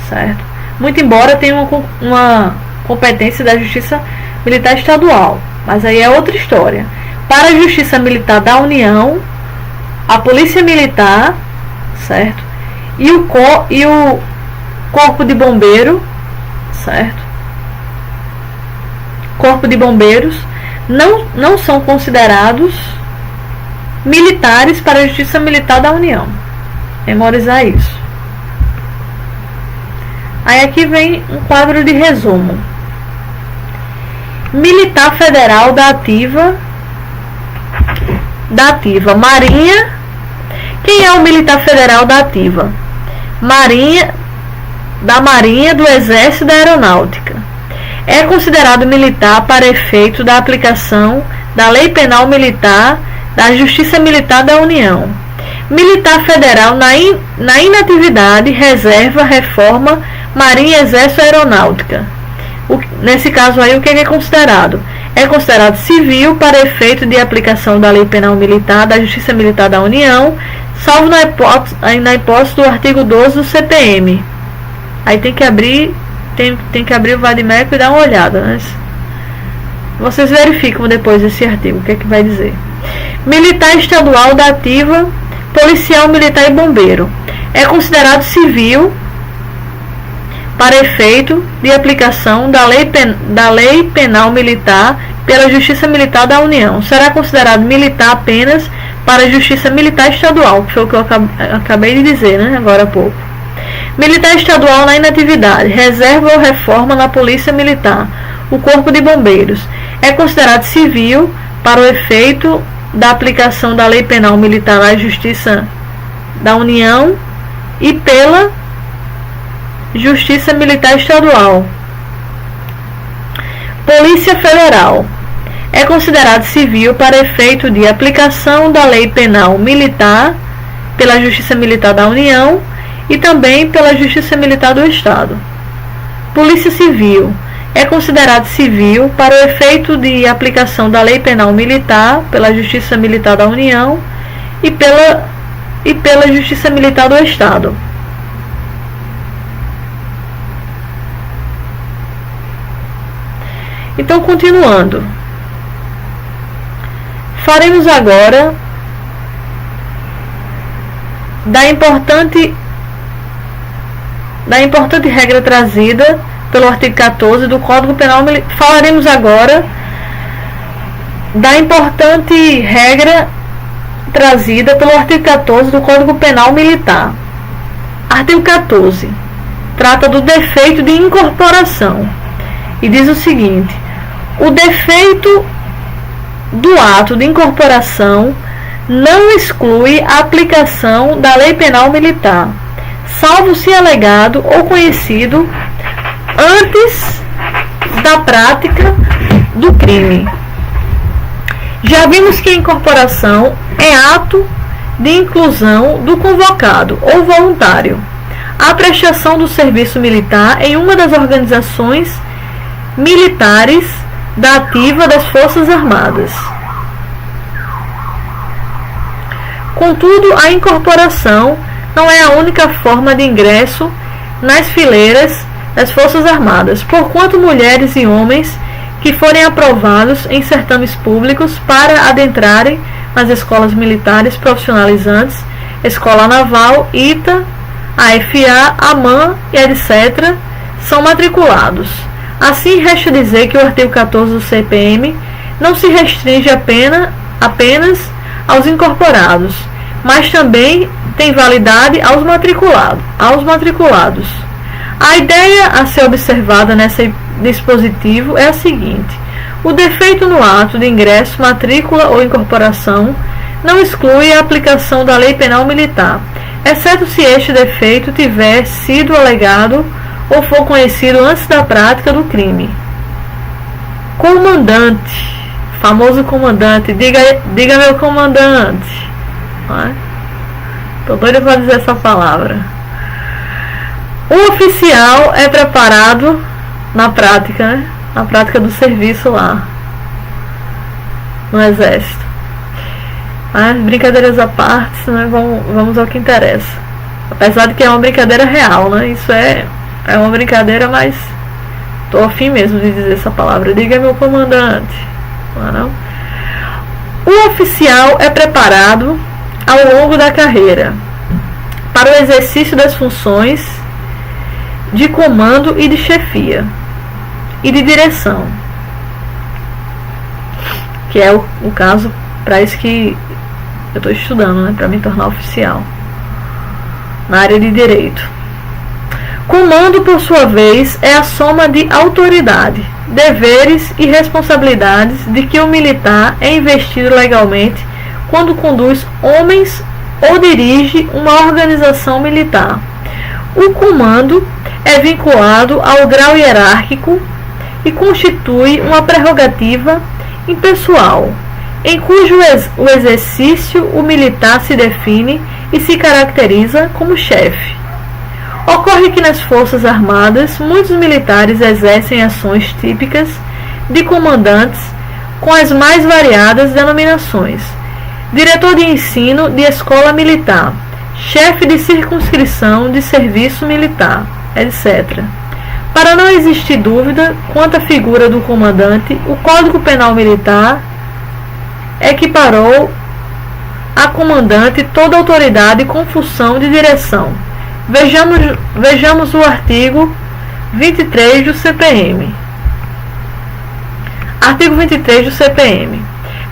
certo? Muito embora tenha uma competência da Justiça Militar Estadual, mas aí é outra história. Para a Justiça Militar da União, a Polícia Militar, certo? E o Corpo de Bombeiro, certo? Corpo de Bombeiros não são considerados militares para a Justiça Militar da União. Memorizar isso. Aí aqui vem um quadro de resumo. Militar Federal da Ativa. Marinha. Quem é o Militar Federal da Ativa? Da Marinha, do Exército e da Aeronáutica. É considerado militar para efeito da aplicação da Lei Penal Militar da Justiça Militar da União. Militar Federal na inatividade, reserva, reforma, Marinha, Exército e Aeronáutica. Nesse caso aí, o que é considerado? É considerado civil para efeito de aplicação da Lei Penal Militar da Justiça Militar da União, salvo na hipótese do artigo 12 do CPM. Aí tem que abrir o Vadimeco e dar uma olhada, né? Vocês verificam depois esse artigo, o que é que vai dizer. Militar Estadual da Ativa, Policial Militar e Bombeiro. É considerado civil para efeito de aplicação da Lei Penal Militar pela Justiça Militar da União. Será considerado militar apenas para a Justiça Militar Estadual, que foi o que eu acabei de dizer, né, agora há pouco. Militar Estadual na inatividade, reserva ou reforma na Polícia Militar, o Corpo de Bombeiros. É considerado civil para o efeito da aplicação da Lei Penal Militar na Justiça da União e pela Justiça Militar Estadual. Polícia Federal. É considerado civil para efeito de aplicação da Lei Penal Militar pela Justiça Militar da União e também pela Justiça Militar do Estado. Polícia Civil. É considerado civil para o efeito de aplicação da Lei Penal Militar pela Justiça Militar da União e pela Justiça Militar do Estado. Então, continuando, faremos agora da importante regra trazida pelo artigo 14 do Código Penal Militar. Falaremos agora da importante regra trazida pelo artigo 14 do Código Penal Militar. Artigo 14 trata do defeito de incorporação e diz o seguinte: o defeito do ato de incorporação não exclui a aplicação da lei penal militar, salvo se alegado ou conhecido antes da prática do crime. Já vimos que a incorporação é ato de inclusão do convocado ou voluntário à prestação do serviço militar em uma das organizações militares da ativa das Forças Armadas. Contudo, a incorporação não é a única forma de ingresso nas fileiras das Forças Armadas, porquanto mulheres e homens que forem aprovados em certames públicos para adentrarem nas escolas militares profissionalizantes, Escola Naval, ITA, AFA, AMAN e etc., são matriculados. Assim, resta dizer que o artigo 14 do CPM não se restringe apenas aos incorporados, mas também tem validade aos matriculados. A ideia a ser observada nesse dispositivo é a seguinte: o defeito no ato de ingresso, matrícula ou incorporação não exclui a aplicação da lei penal militar, exceto se este defeito tiver sido alegado ou for conhecido antes da prática do crime. Comandante, famoso comandante, diga meu comandante. Estou doida para dizer essa palavra. O oficial é preparado na prática, né? Na prática do serviço lá no Exército. Mas brincadeiras à parte, né? Vamos ao que interessa. Apesar de que é uma brincadeira real, né? Isso é uma brincadeira, mas estou afim mesmo de dizer essa palavra. Diga meu comandante. Não? O oficial é preparado ao longo da carreira para o exercício das funções de comando e de chefia e de direção, que é o caso para isso que eu estou estudando, né, para me tornar oficial na área de direito. Comando, por sua vez, é a soma de autoridade, deveres e responsabilidades de que o militar é investido legalmente quando conduz homens ou dirige uma organização militar. O comando é vinculado ao grau hierárquico e constitui uma prerrogativa impessoal, em cujo o exercício o militar se define e se caracteriza como chefe. Ocorre que nas Forças Armadas, muitos militares exercem ações típicas de comandantes com as mais variadas denominações: diretor de ensino de escola militar, chefe de circunscrição de serviço militar, etc. Para não existir dúvida quanto à figura do comandante, o Código Penal Militar equiparou a comandante toda autoridade com função de direção. Vejamos o artigo 23 do CPM. Artigo 23 do CPM.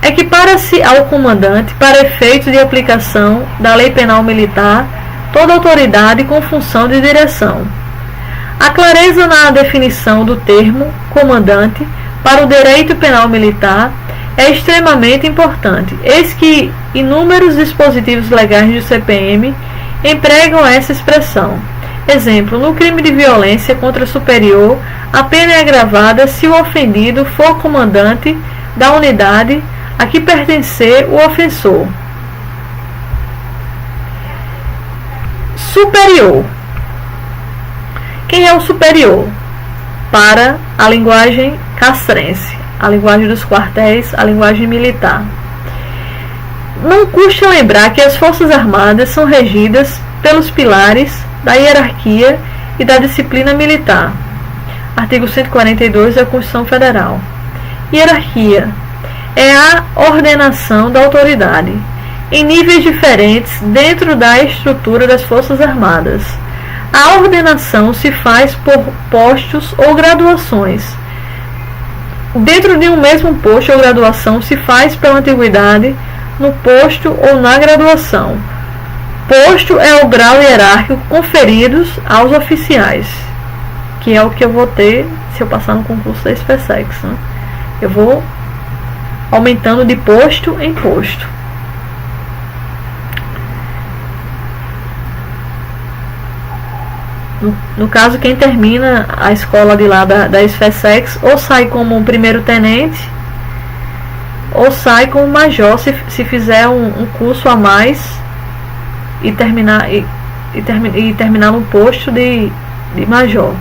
Equipara-se ao comandante, para efeitos de aplicação da lei penal militar, toda autoridade com função de direção. A clareza na definição do termo comandante para o direito penal militar é extremamente importante, eis que inúmeros dispositivos legais do CPM empregam essa expressão. Exemplo: no crime de violência contra superior, a pena é agravada se o ofendido for comandante da unidade a que pertencer o ofensor. Superior. Quem é o superior? Para a linguagem castrense, a linguagem dos quartéis, a linguagem militar. Não custa lembrar que as Forças Armadas são regidas pelos pilares da hierarquia e da disciplina militar. Artigo 142 da Constituição Federal. Hierarquia é a ordenação da autoridade em níveis diferentes dentro da estrutura das Forças Armadas. A ordenação se faz por postos ou graduações. Dentro de um mesmo posto ou graduação se faz pela antiguidade no posto ou na graduação. Posto é o grau hierárquico conferidos aos oficiais, que é o que eu vou ter se eu passar no concurso da SpaceX, né? Eu vou aumentando de posto em posto. No caso, quem termina a escola de lá da SpaceX ou sai como um primeiro tenente ou sai como major se fizer um curso a mais e terminar no posto de major,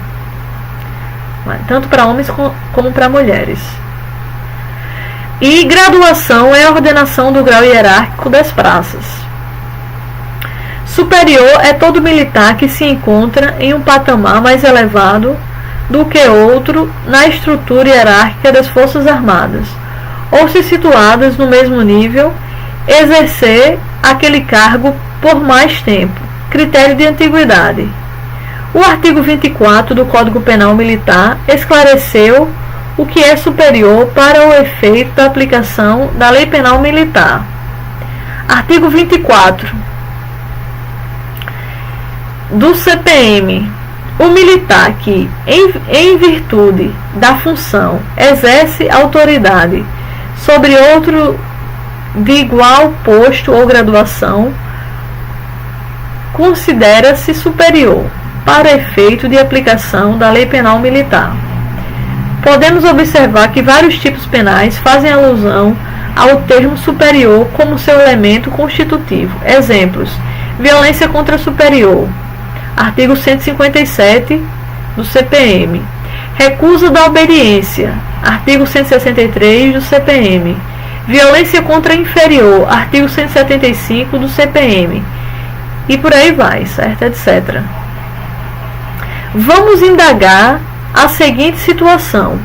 tanto para homens como para mulheres. E graduação é a ordenação do grau hierárquico das praças. Superior é todo militar que se encontra em um patamar mais elevado do que outro na estrutura hierárquica das Forças Armadas, ou se situadas no mesmo nível, exercer aquele cargo por mais tempo, critério de antiguidade. O artigo 24 do Código Penal Militar esclareceu o que é superior para o efeito da aplicação da Lei Penal Militar. Artigo 24 do CPM. O militar que, em virtude da função, exerce autoridade sobre outro de igual posto ou graduação, considera-se superior para efeito de aplicação da Lei Penal Militar. Podemos observar que vários tipos penais fazem alusão ao termo superior como seu elemento constitutivo. Exemplos: violência contra superior, artigo 157 do CPM. Recusa da obediência, artigo 163 do CPM. Violência contra inferior, artigo 175 do CPM. E por aí vai, certo? Etc. Vamos indagar a seguinte situação.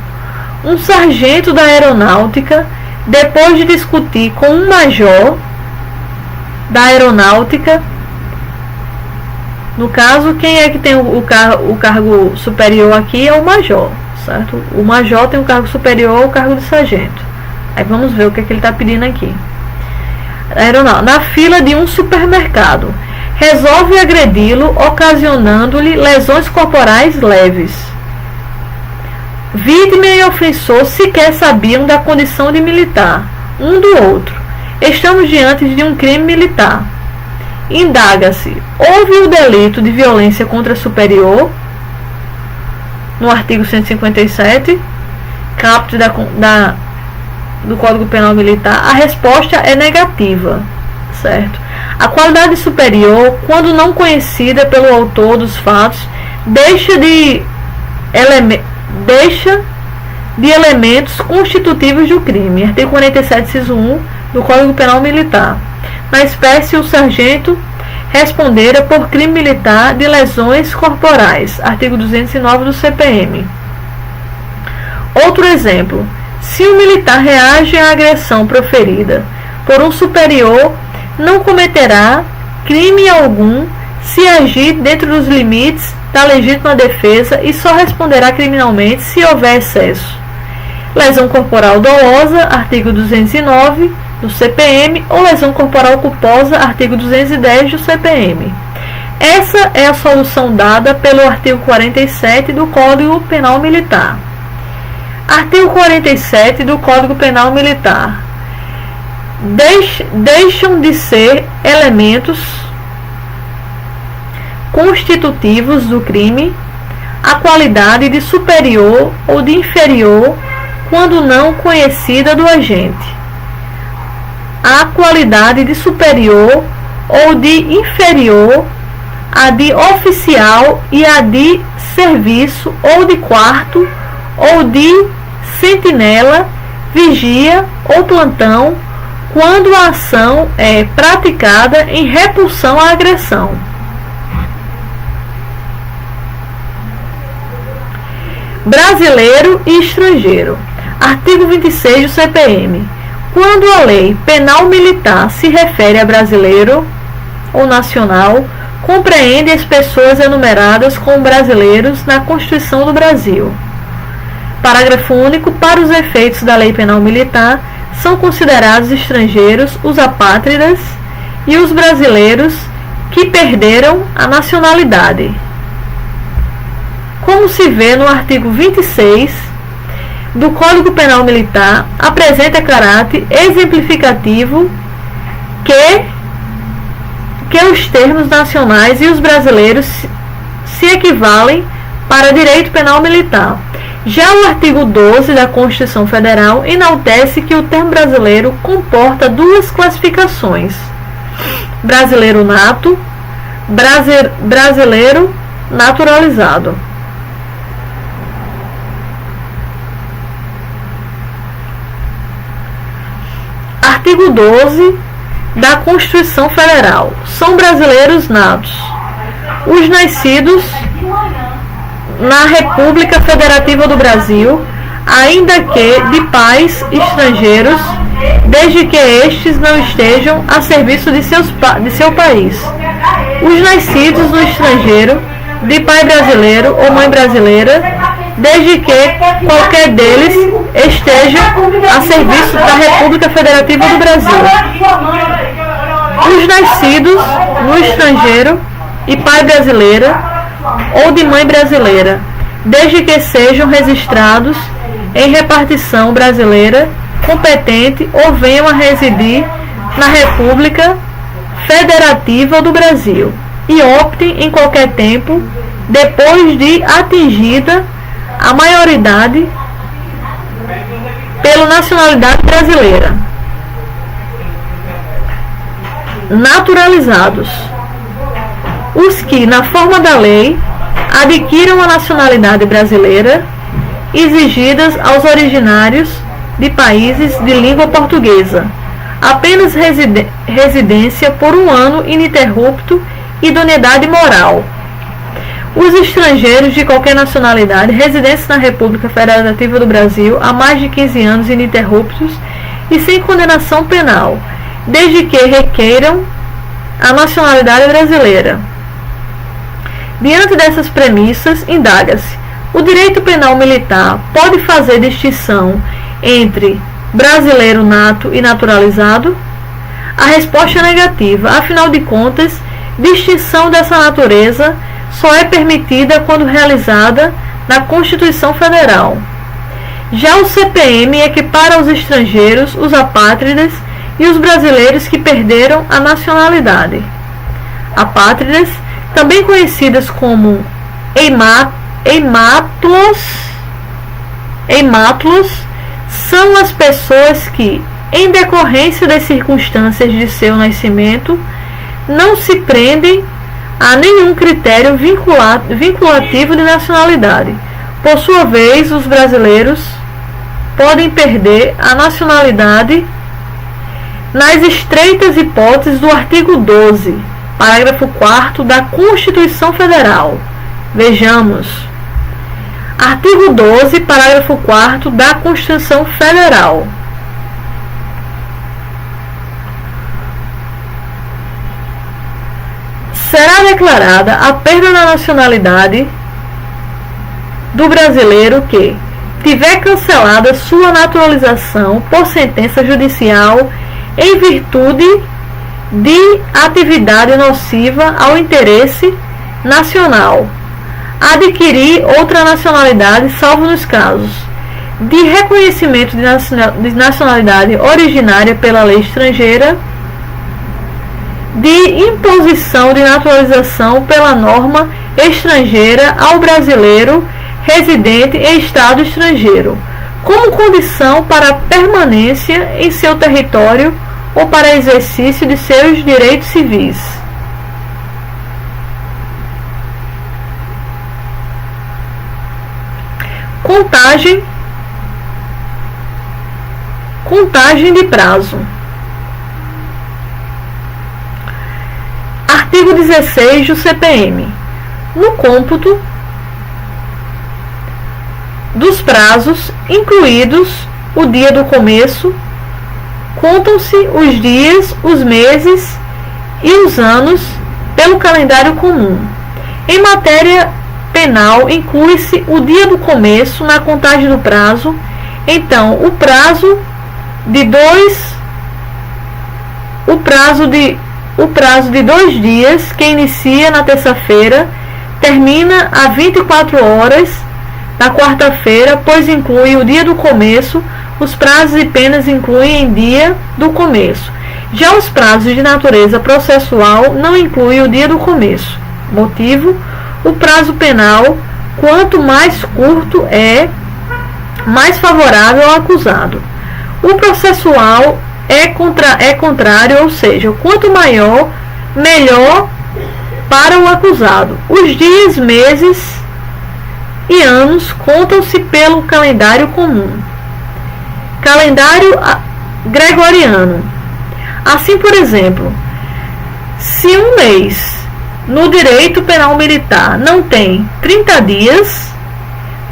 Um sargento da aeronáutica, depois de discutir com um major da aeronáutica, no caso, quem é que tem o cargo superior aqui é o major, certo? O major tem o cargo superior ao cargo de sargento. Aí vamos ver o que ele está pedindo aqui. Na fila de um supermercado, resolve agredi-lo, ocasionando-lhe lesões corporais leves. Vítima e ofensor sequer sabiam da condição de militar, um do outro. Estamos diante de um crime militar. Indaga-se: houve o delito de violência contra superior, no artigo 157, caput do Código Penal Militar? A resposta é negativa, certo? A qualidade superior, quando não conhecida pelo autor dos fatos, deixa de elementos constitutivos do crime. Artigo 47, inciso 1 do Código Penal Militar. Na espécie, o sargento respondera por crime militar de lesões corporais. Artigo 209 do CPM. Outro exemplo: se o militar reage à agressão proferida por um superior, não cometerá crime algum se agir dentro dos limites da legítima defesa e só responderá criminalmente se houver excesso. Lesão corporal dolosa, artigo 209 do CPM, ou lesão corporal culposa, artigo 210 do CPM. Essa é a solução dada pelo artigo 47 do Código Penal Militar. Artigo 47 do Código Penal Militar. Deixam de ser elementos constitutivos do crime a qualidade de superior ou de inferior quando não conhecida do agente, a qualidade de superior ou de inferior, a de oficial e a de serviço ou de quarto ou de sentinela, vigia ou plantão, quando a ação é praticada em repulsão à agressão. brasileiro e estrangeiro. Artigo 26 do CPM. Quando a lei penal militar se refere a brasileiro ou nacional, compreende as pessoas enumeradas como brasileiros na Constituição do Brasil. Parágrafo único. Para os efeitos da lei penal militar, são considerados estrangeiros os apátridas e os brasileiros que perderam a nacionalidade. Como se vê no artigo 26 do Código Penal Militar, apresenta caráter exemplificativo que os termos nacionais e os brasileiros se equivalem para direito penal militar. Já o artigo 12 da Constituição Federal enaltece que o termo brasileiro comporta duas classificações: brasileiro nato, brasileiro naturalizado. Artigo 12 da Constituição Federal. São brasileiros natos os nascidos na República Federativa do Brasil, ainda que de pais estrangeiros, desde que estes não estejam a serviço de seu país. Os nascidos no estrangeiro, de pai brasileiro ou mãe brasileira, desde que qualquer deles esteja a serviço da República Federativa do Brasil. Os nascidos no estrangeiro, de pai brasileira ou de mãe brasileira, desde que sejam registrados em repartição brasileira competente ou venham a residir na República Federativa do Brasil e optem em qualquer tempo, depois de atingida a maioridade, pela nacionalidade brasileira. Naturalizados: os que, na forma da lei, adquiram a nacionalidade brasileira, exigidas aos originários de países de língua portuguesa, apenas residência por 1 ano ininterrupto e idoneidade moral. Os estrangeiros de qualquer nacionalidade residentes na República Federativa do Brasil há mais de 15 anos ininterruptos e sem condenação penal, desde que requeiram a nacionalidade brasileira. Diante dessas premissas, indaga-se: o direito penal militar pode fazer distinção entre brasileiro nato e naturalizado? A resposta é negativa. Afinal de contas, distinção dessa natureza só é permitida quando realizada na Constituição Federal. Já o CPM equipara os estrangeiros, os apátridas e os brasileiros que perderam a nacionalidade. Apátridas, também conhecidas como eimátulos, são as pessoas que, em decorrência das circunstâncias de seu nascimento, não se prendem a nenhum critério vinculativo de nacionalidade. Por sua vez, os brasileiros podem perder a nacionalidade nas estreitas hipóteses do artigo 12, parágrafo 4º da Constituição Federal. Vejamos. Artigo 12, parágrafo 4º da Constituição Federal. Será declarada a perda da nacionalidade do brasileiro que tiver cancelada sua naturalização por sentença judicial em virtude de atividade nociva ao interesse nacional, adquirir outra nacionalidade, salvo nos casos de reconhecimento de nacionalidade originária pela lei estrangeira, de imposição de naturalização pela norma estrangeira ao brasileiro residente em estado estrangeiro, como condição para a permanência em seu território ou para exercício de seus direitos civis. Contagem de prazo. Artigo 16 do CPM. No cômputo dos prazos, incluídos o dia do começo, contam-se os dias, os meses e os anos pelo calendário comum. Em matéria penal, inclui-se o dia do começo na contagem do prazo. Então, o prazo de 2 dias, que inicia na terça-feira, termina a 24 horas da quarta-feira, pois inclui o dia do começo. Os prazos e penas incluem dia do começo. Já os prazos de natureza processual não incluem o dia do começo. Motivo: o prazo penal, quanto mais curto é, mais favorável ao acusado. O processual é contrário, ou seja, quanto maior, melhor para o acusado. Os dias, meses e anos contam-se pelo calendário comum. Calendário gregoriano. Assim, por exemplo, se um mês no direito penal militar não tem 30 dias,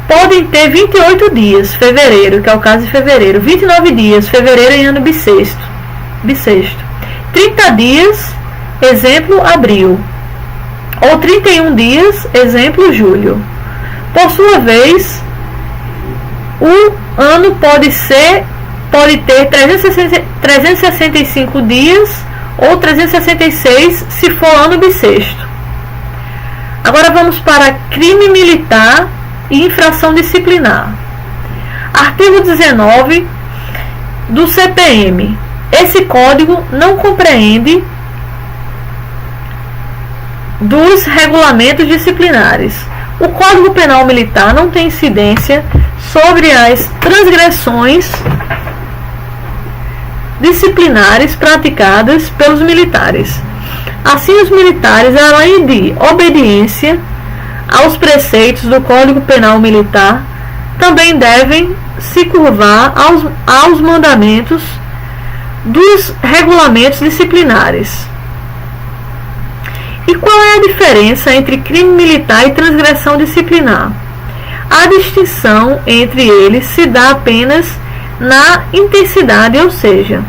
podem ter 28 dias, fevereiro, que é o caso de fevereiro, 29 dias, fevereiro em ano bissexto. 30 dias, exemplo, abril, ou 31 dias, exemplo, julho. Por sua vez, o ano pode ter 365 dias ou 366 se for ano bissexto. Agora vamos para crime militar e infração disciplinar. Artigo 19 do CPM. Esse código não compreende dos regulamentos disciplinares. O Código Penal Militar não tem incidência sobre as transgressões disciplinares praticadas pelos militares. Assim, os militares, além de obediência aos preceitos do Código Penal Militar, também devem se curvar aos mandamentos dos regulamentos disciplinares. E qual é a diferença entre crime militar e transgressão disciplinar? A distinção entre eles se dá apenas na intensidade, ou seja,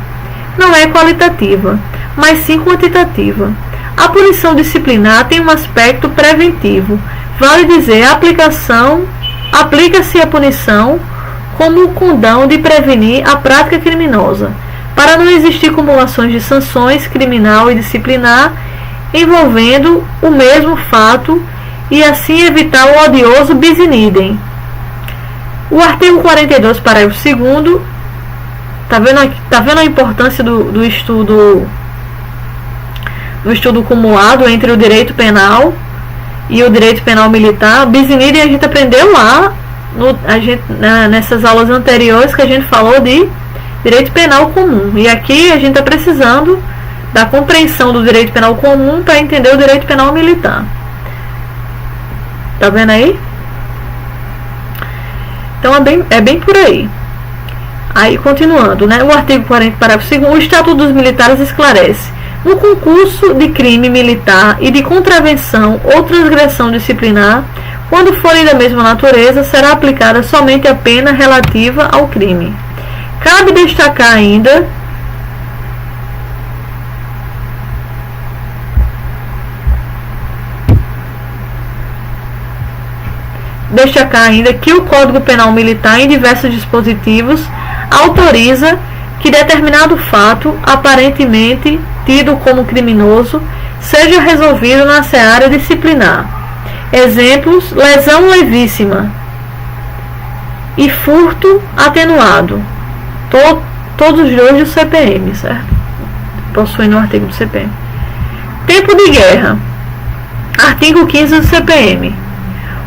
não é qualitativa, mas sim quantitativa. A punição disciplinar tem um aspecto preventivo, vale dizer, aplica-se a punição como o condão de prevenir a prática criminosa, para não existir acumulações de sanções criminal e disciplinar envolvendo o mesmo fato e assim evitar o odioso bis in idem. O artigo 42, parágrafo 2º, tá vendo a importância do estudo cumulado entre o direito penal e o direito penal militar. Bis in idem a gente aprendeu lá nessas aulas anteriores que a gente falou de direito penal comum, e aqui a gente está precisando da compreensão do direito penal comum para entender o direito penal militar. Tá vendo aí? Então é bem por aí. Aí continuando, né? O artigo 40, parágrafo 2º, o Estatuto dos Militares esclarece: no concurso de crime militar e de contravenção ou transgressão disciplinar, quando forem da mesma natureza, será aplicada somente a pena relativa ao crime. Cabe destacar ainda que o Código Penal Militar, em diversos dispositivos, autoriza que determinado fato, aparentemente tido como criminoso, seja resolvido na seara disciplinar. Exemplos: lesão levíssima e furto atenuado. Todos os dois do CPM, certo? Possuem no artigo do CPM. Tempo de guerra. Artigo 15 do CPM.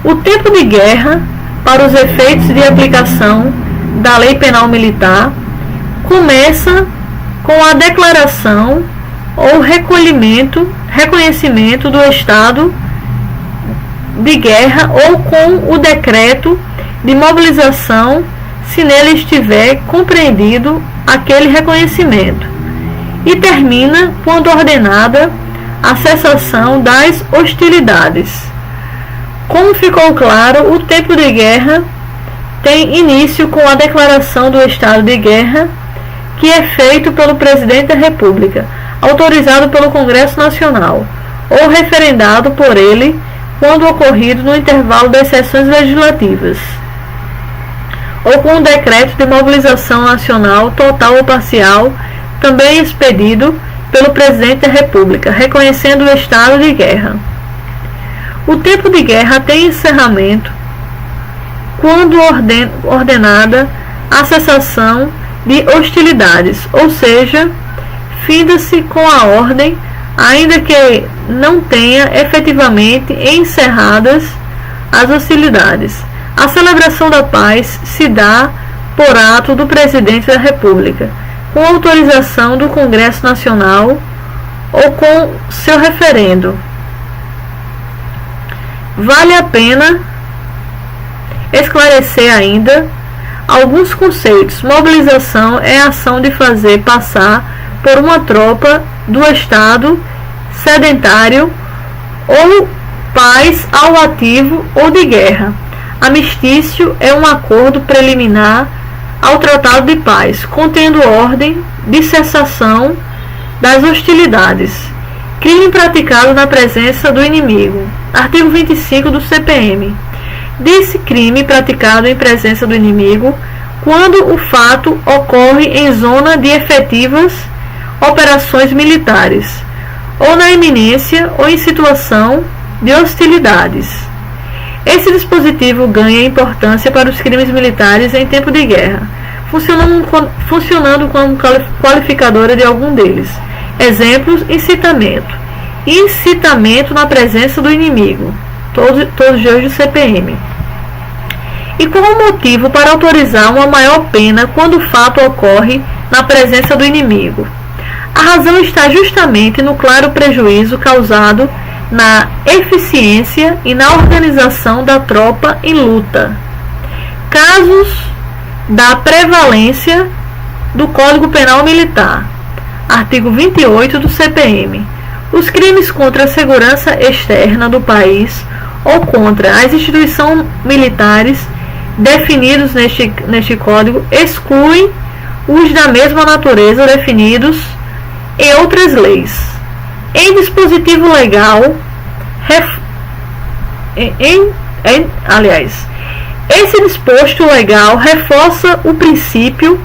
O tempo de guerra, para os efeitos de aplicação da Lei Penal Militar, começa com a declaração ou reconhecimento do estado de guerra ou com o decreto de mobilização, se nele estiver compreendido aquele reconhecimento, e termina quando ordenada a cessação das hostilidades. Como ficou claro, o tempo de guerra tem início com a declaração do estado de guerra, que é feito pelo Presidente da República, autorizado pelo Congresso Nacional, ou referendado por ele quando ocorrido no intervalo das sessões legislativas, ou com um decreto de mobilização nacional total ou parcial, também expedido pelo Presidente da República, reconhecendo o estado de guerra. O tempo de guerra tem encerramento quando ordenada a cessação de hostilidades, ou seja, finda-se com a ordem, ainda que não tenha efetivamente encerradas as hostilidades. A celebração da paz se dá por ato do Presidente da República, com autorização do Congresso Nacional ou com seu referendo. Vale a pena esclarecer ainda alguns conceitos. Mobilização é a ação de fazer passar por uma tropa do estado sedentário ou paz ao ativo ou de guerra. Amistício é um acordo preliminar ao tratado de paz, contendo ordem de cessação das hostilidades. Crime praticado na presença do inimigo. Artigo 25 do CPM. Diz-se crime praticado em presença do inimigo quando o fato ocorre em zona de efetivas operações militares, ou na iminência ou em situação de hostilidades. Esse dispositivo ganha importância para os crimes militares em tempo de guerra, funcionando como qualificadora de algum deles. Exemplos: incitamento. Incitamento na presença do inimigo. Todos de hoje do CPM. E como motivo para autorizar uma maior pena quando o fato ocorre na presença do inimigo. A razão está justamente no claro prejuízo causado na eficiência e na organização da tropa em luta. Casos da prevalência do Código Penal Militar. Artigo 28 do CPM. Os crimes contra a segurança externa do país ou contra as instituições militares definidos neste Código excluem os da mesma natureza definidos em outras leis. Em dispositivo legal, esse disposto legal reforça o princípio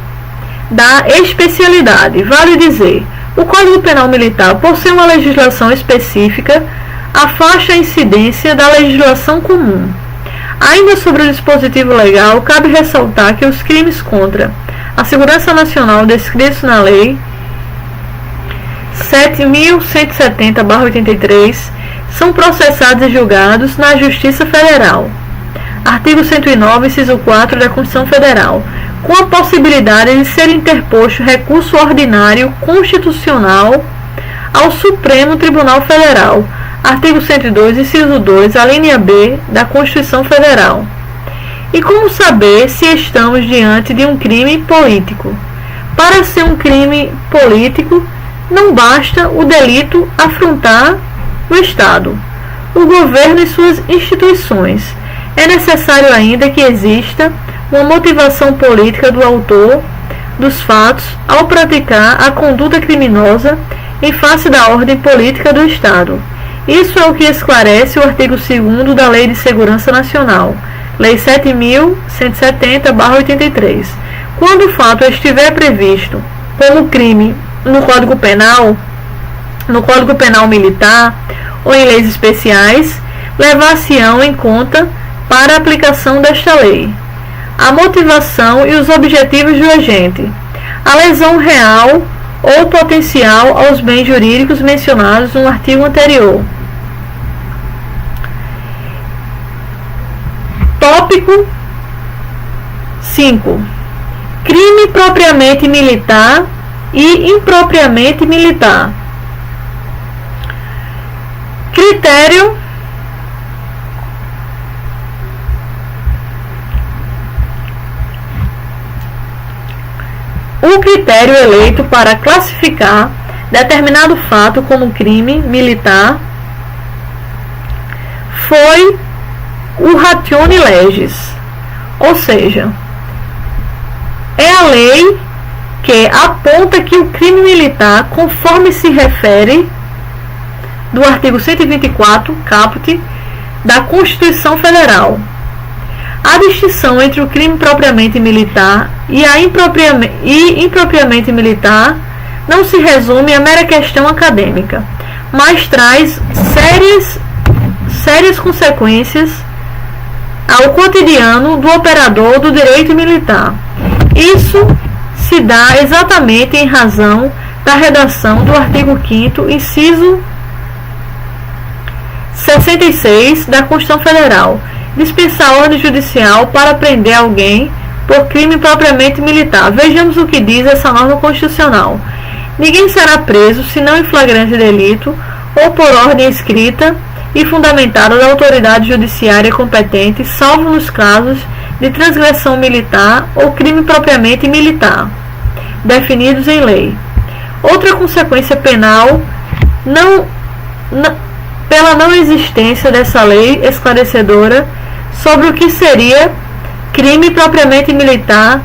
da especialidade. Vale dizer, o Código Penal Militar, por ser uma legislação específica, afasta a incidência da legislação comum. Ainda sobre o dispositivo legal, cabe ressaltar que os crimes contra a segurança nacional descritos na Lei 7.170/83 são processados e julgados na Justiça Federal. Artigo 109, inciso 4 da Constituição Federal, com a possibilidade de ser interposto recurso ordinário constitucional ao Supremo Tribunal Federal. Artigo 102, inciso 2, a linha B da Constituição Federal. E como saber se estamos diante de um crime político? Para ser um crime político, não basta o delito afrontar o Estado, o governo e suas instituições. É necessário ainda que exista uma motivação política do autor dos fatos ao praticar a conduta criminosa em face da ordem política do Estado. Isso é o que esclarece o artigo 2º da Lei de Segurança Nacional, Lei 7.170/83. Quando o fato estiver previsto como crime no Código Penal Militar ou em leis especiais, levar-se-ão em conta para a aplicação desta lei a motivação e os objetivos do agente, a lesão real ou potencial aos bens jurídicos mencionados no artigo anterior. Tópico 5. Crime propriamente militar e impropriamente militar. Critério o critério eleito para classificar determinado fato como crime militar foi o ratione legis, Ou seja, é a lei que aponta que o crime militar, conforme se refere do artigo 124, caput, da Constituição Federal. A distinção entre o crime propriamente militar e impropriamente militar não se resume a mera questão acadêmica, mas traz sérias consequências ao cotidiano do operador do direito militar. Isso se dá exatamente em razão da redação do artigo 5º, inciso 66 da Constituição Federal, dispensar a ordem judicial para prender alguém por crime propriamente militar. Vejamos o que diz essa norma constitucional. Ninguém será preso, senão em flagrante delito ou por ordem escrita e fundamentada da autoridade judiciária competente, salvo nos casos de transgressão militar ou crime propriamente militar, definidos em lei. Outra consequência penal pela não existência dessa lei esclarecedora sobre o que seria crime propriamente militar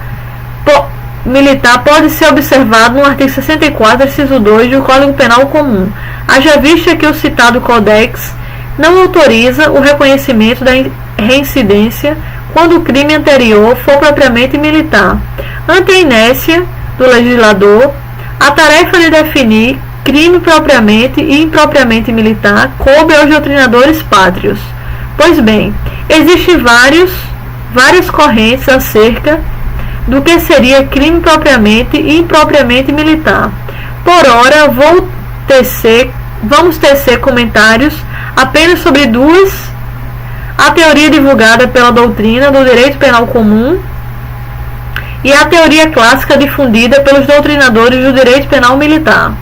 pode ser observado no artigo 64, inciso 2 do Código Penal Comum, haja vista que o citado Codex não autoriza o reconhecimento da reincidência quando o crime anterior for propriamente militar. Ante a inércia do legislador, a tarefa de definir crime propriamente e impropriamente militar coube aos doutrinadores pátrios. Pois bem, existem várias correntes acerca do que seria crime propriamente e impropriamente militar. Por ora, vamos tecer comentários apenas sobre duas: a teoria divulgada pela doutrina do direito penal comum e a teoria clássica difundida pelos doutrinadores do direito penal militar.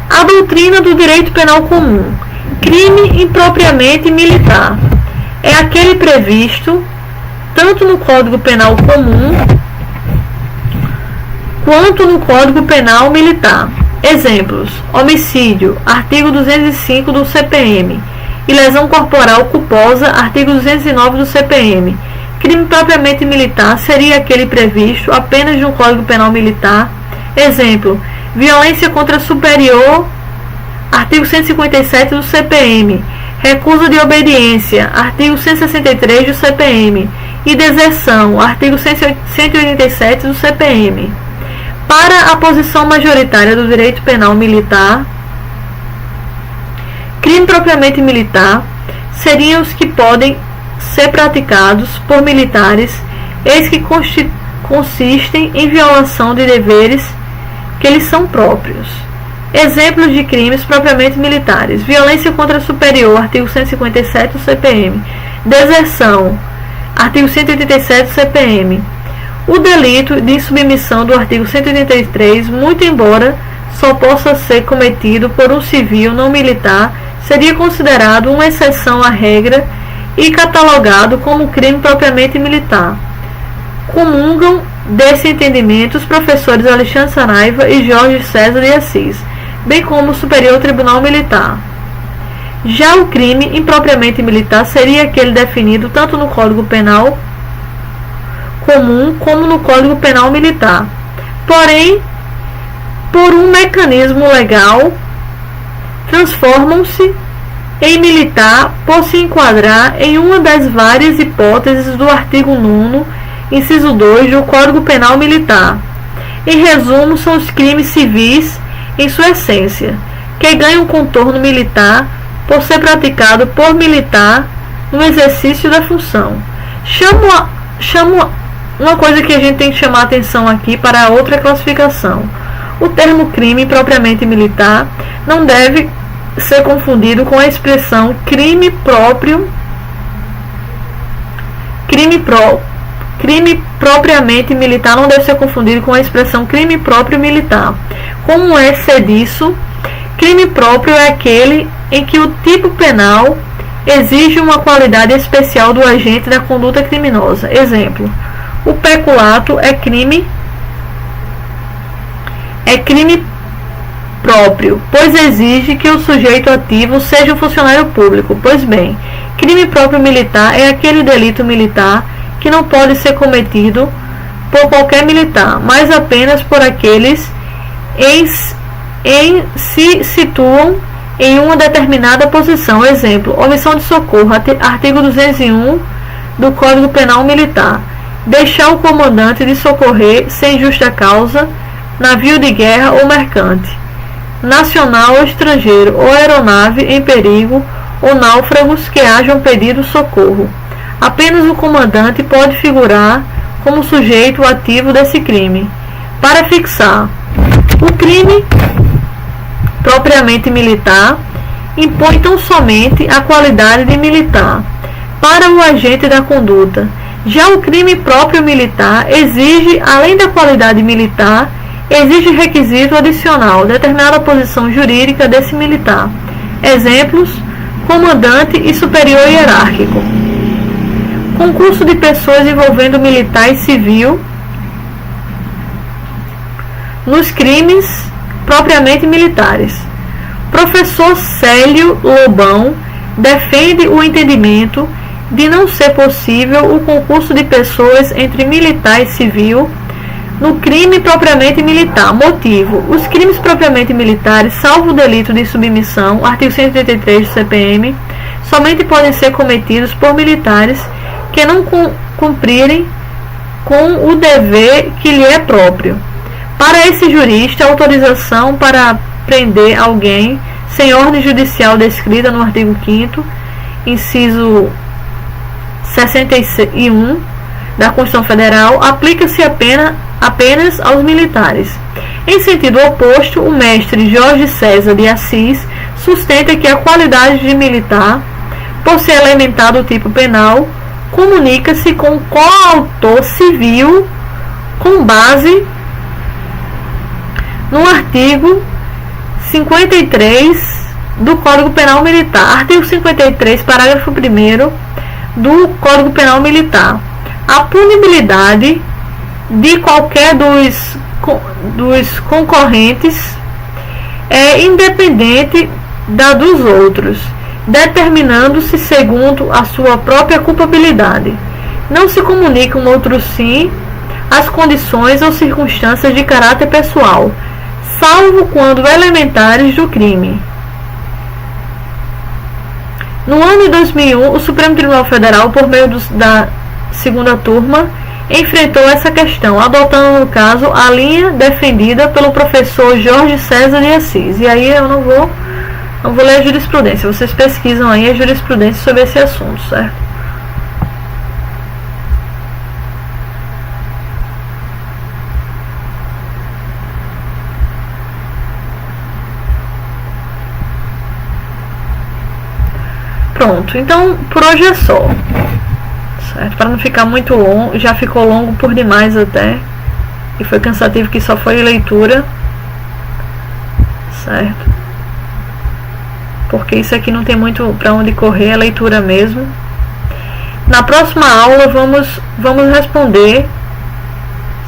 A doutrina do direito penal comum. Crime impropriamente militar é aquele previsto tanto no Código Penal Comum quanto no Código Penal Militar. Exemplos: homicídio, artigo 205 do CPM, e lesão corporal culposa, artigo 209 do CPM. Crime propriamente militar seria aquele previsto apenas no Código Penal Militar. Exemplo: violência contra superior, artigo 157 do CPM. Recusa de obediência, artigo 163 do CPM. E deserção, artigo 187 do CPM. Para a posição majoritária do direito penal militar, crime propriamente militar seriam os que podem ser praticados por militares, eis que consistem em violação de deveres que lhes são próprios. Exemplos de crimes propriamente militares: violência contra superior, artigo 157 do CPM. Deserção, artigo 187 do CPM. O delito de insubmissão do artigo 183, muito embora só possa ser cometido por um civil não militar, seria considerado uma exceção à regra e catalogado como crime propriamente militar. Comungam desse entendimento os professores Alexandre Saraiva e Jorge César de Assis, bem como o Superior Tribunal Militar. Já o crime impropriamente militar seria aquele definido tanto no Código Penal Comum como no Código Penal Militar. Porém, por um mecanismo legal, transformam-se em militar por se enquadrar em uma das várias hipóteses do artigo 9º, inciso 2 do Código Penal Militar. Em resumo, são os crimes civis em sua essência, que ganham contorno militar por ser praticado por militar no exercício da função. Uma coisa que a gente tem que chamar a atenção aqui para a outra classificação. O termo crime propriamente militar não deve ser confundido com a expressão crime propriamente militar não deve ser confundido com a expressão crime próprio militar. Como é ser disso? Crime próprio é aquele em que o tipo penal exige uma qualidade especial do agente da conduta criminosa. Exemplo: o peculato é crime próprio, pois exige que o sujeito ativo seja um funcionário público. Pois bem, crime próprio militar é aquele delito militar que não pode ser cometido por qualquer militar, mas apenas por aqueles se situam em uma determinada posição. Exemplo, omissão de socorro, artigo 201 do Código Penal Militar. Deixar o comandante de socorrer sem justa causa navio de guerra ou mercante, nacional ou estrangeiro, ou aeronave em perigo, ou náufragos que hajam pedido socorro. Apenas o comandante pode figurar como sujeito ativo desse crime. Para fixar, o crime propriamente militar impõe tão somente a qualidade de militar para o agente da conduta. Já o crime próprio militar exige, além da qualidade militar, exige requisito adicional, determinada posição jurídica desse militar. Exemplos: comandante e superior hierárquico. Concurso de pessoas envolvendo militar e civil nos crimes propriamente militares. Professor Célio Lobão defende o entendimento de não ser possível o concurso de pessoas entre militar e civil no crime propriamente militar. Motivo: os crimes propriamente militares, salvo o delito de submissão, artigo 133 do CPM, somente podem ser cometidos por militares que não cumprirem com o dever que lhe é próprio. Para esse jurista, a autorização para prender alguém sem ordem judicial descrita no artigo 5º, inciso 61 da Constituição Federal, aplica-se apenas aos militares. Em sentido oposto, o mestre Jorge César de Assis sustenta que a qualidade de militar, por ser elementar do tipo penal, comunica-se com o coautor civil com base no artigo 53 do Código Penal Militar. Artigo 53, parágrafo 1º do Código Penal Militar. A punibilidade de qualquer dos concorrentes é independente da dos outros, determinando-se segundo a sua própria culpabilidade. Não se comunicam outros sim as condições ou circunstâncias de caráter pessoal, salvo quando elementares do crime. No ano de 2001, o Supremo Tribunal Federal, por meio da segunda turma, enfrentou essa questão, adotando no caso a linha defendida pelo professor Jorge César de Assis. E aí eu não vou ler a jurisprudência, vocês pesquisam aí a jurisprudência sobre esse assunto, certo? Pronto, então por hoje é só, certo? Para não ficar muito longo, já ficou longo por demais até, e foi cansativo que só foi leitura, certo? Porque isso aqui não tem muito para onde correr, é leitura mesmo. Na próxima aula vamos responder,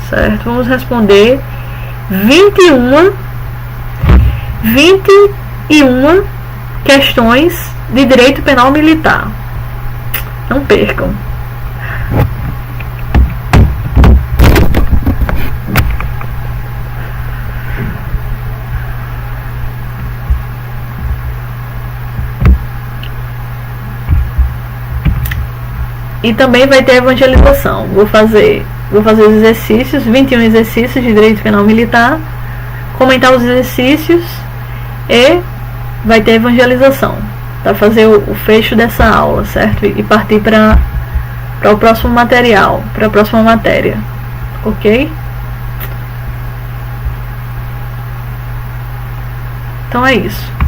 certo? Vamos responder 21 questões de direito penal militar. Não percam. E também vai ter evangelização. Vou fazer os exercícios, 21 exercícios de direito penal militar, comentar os exercícios e vai ter evangelização, para fazer o fecho dessa aula, certo? E partir para o próximo material, para a próxima matéria, ok? Então é isso.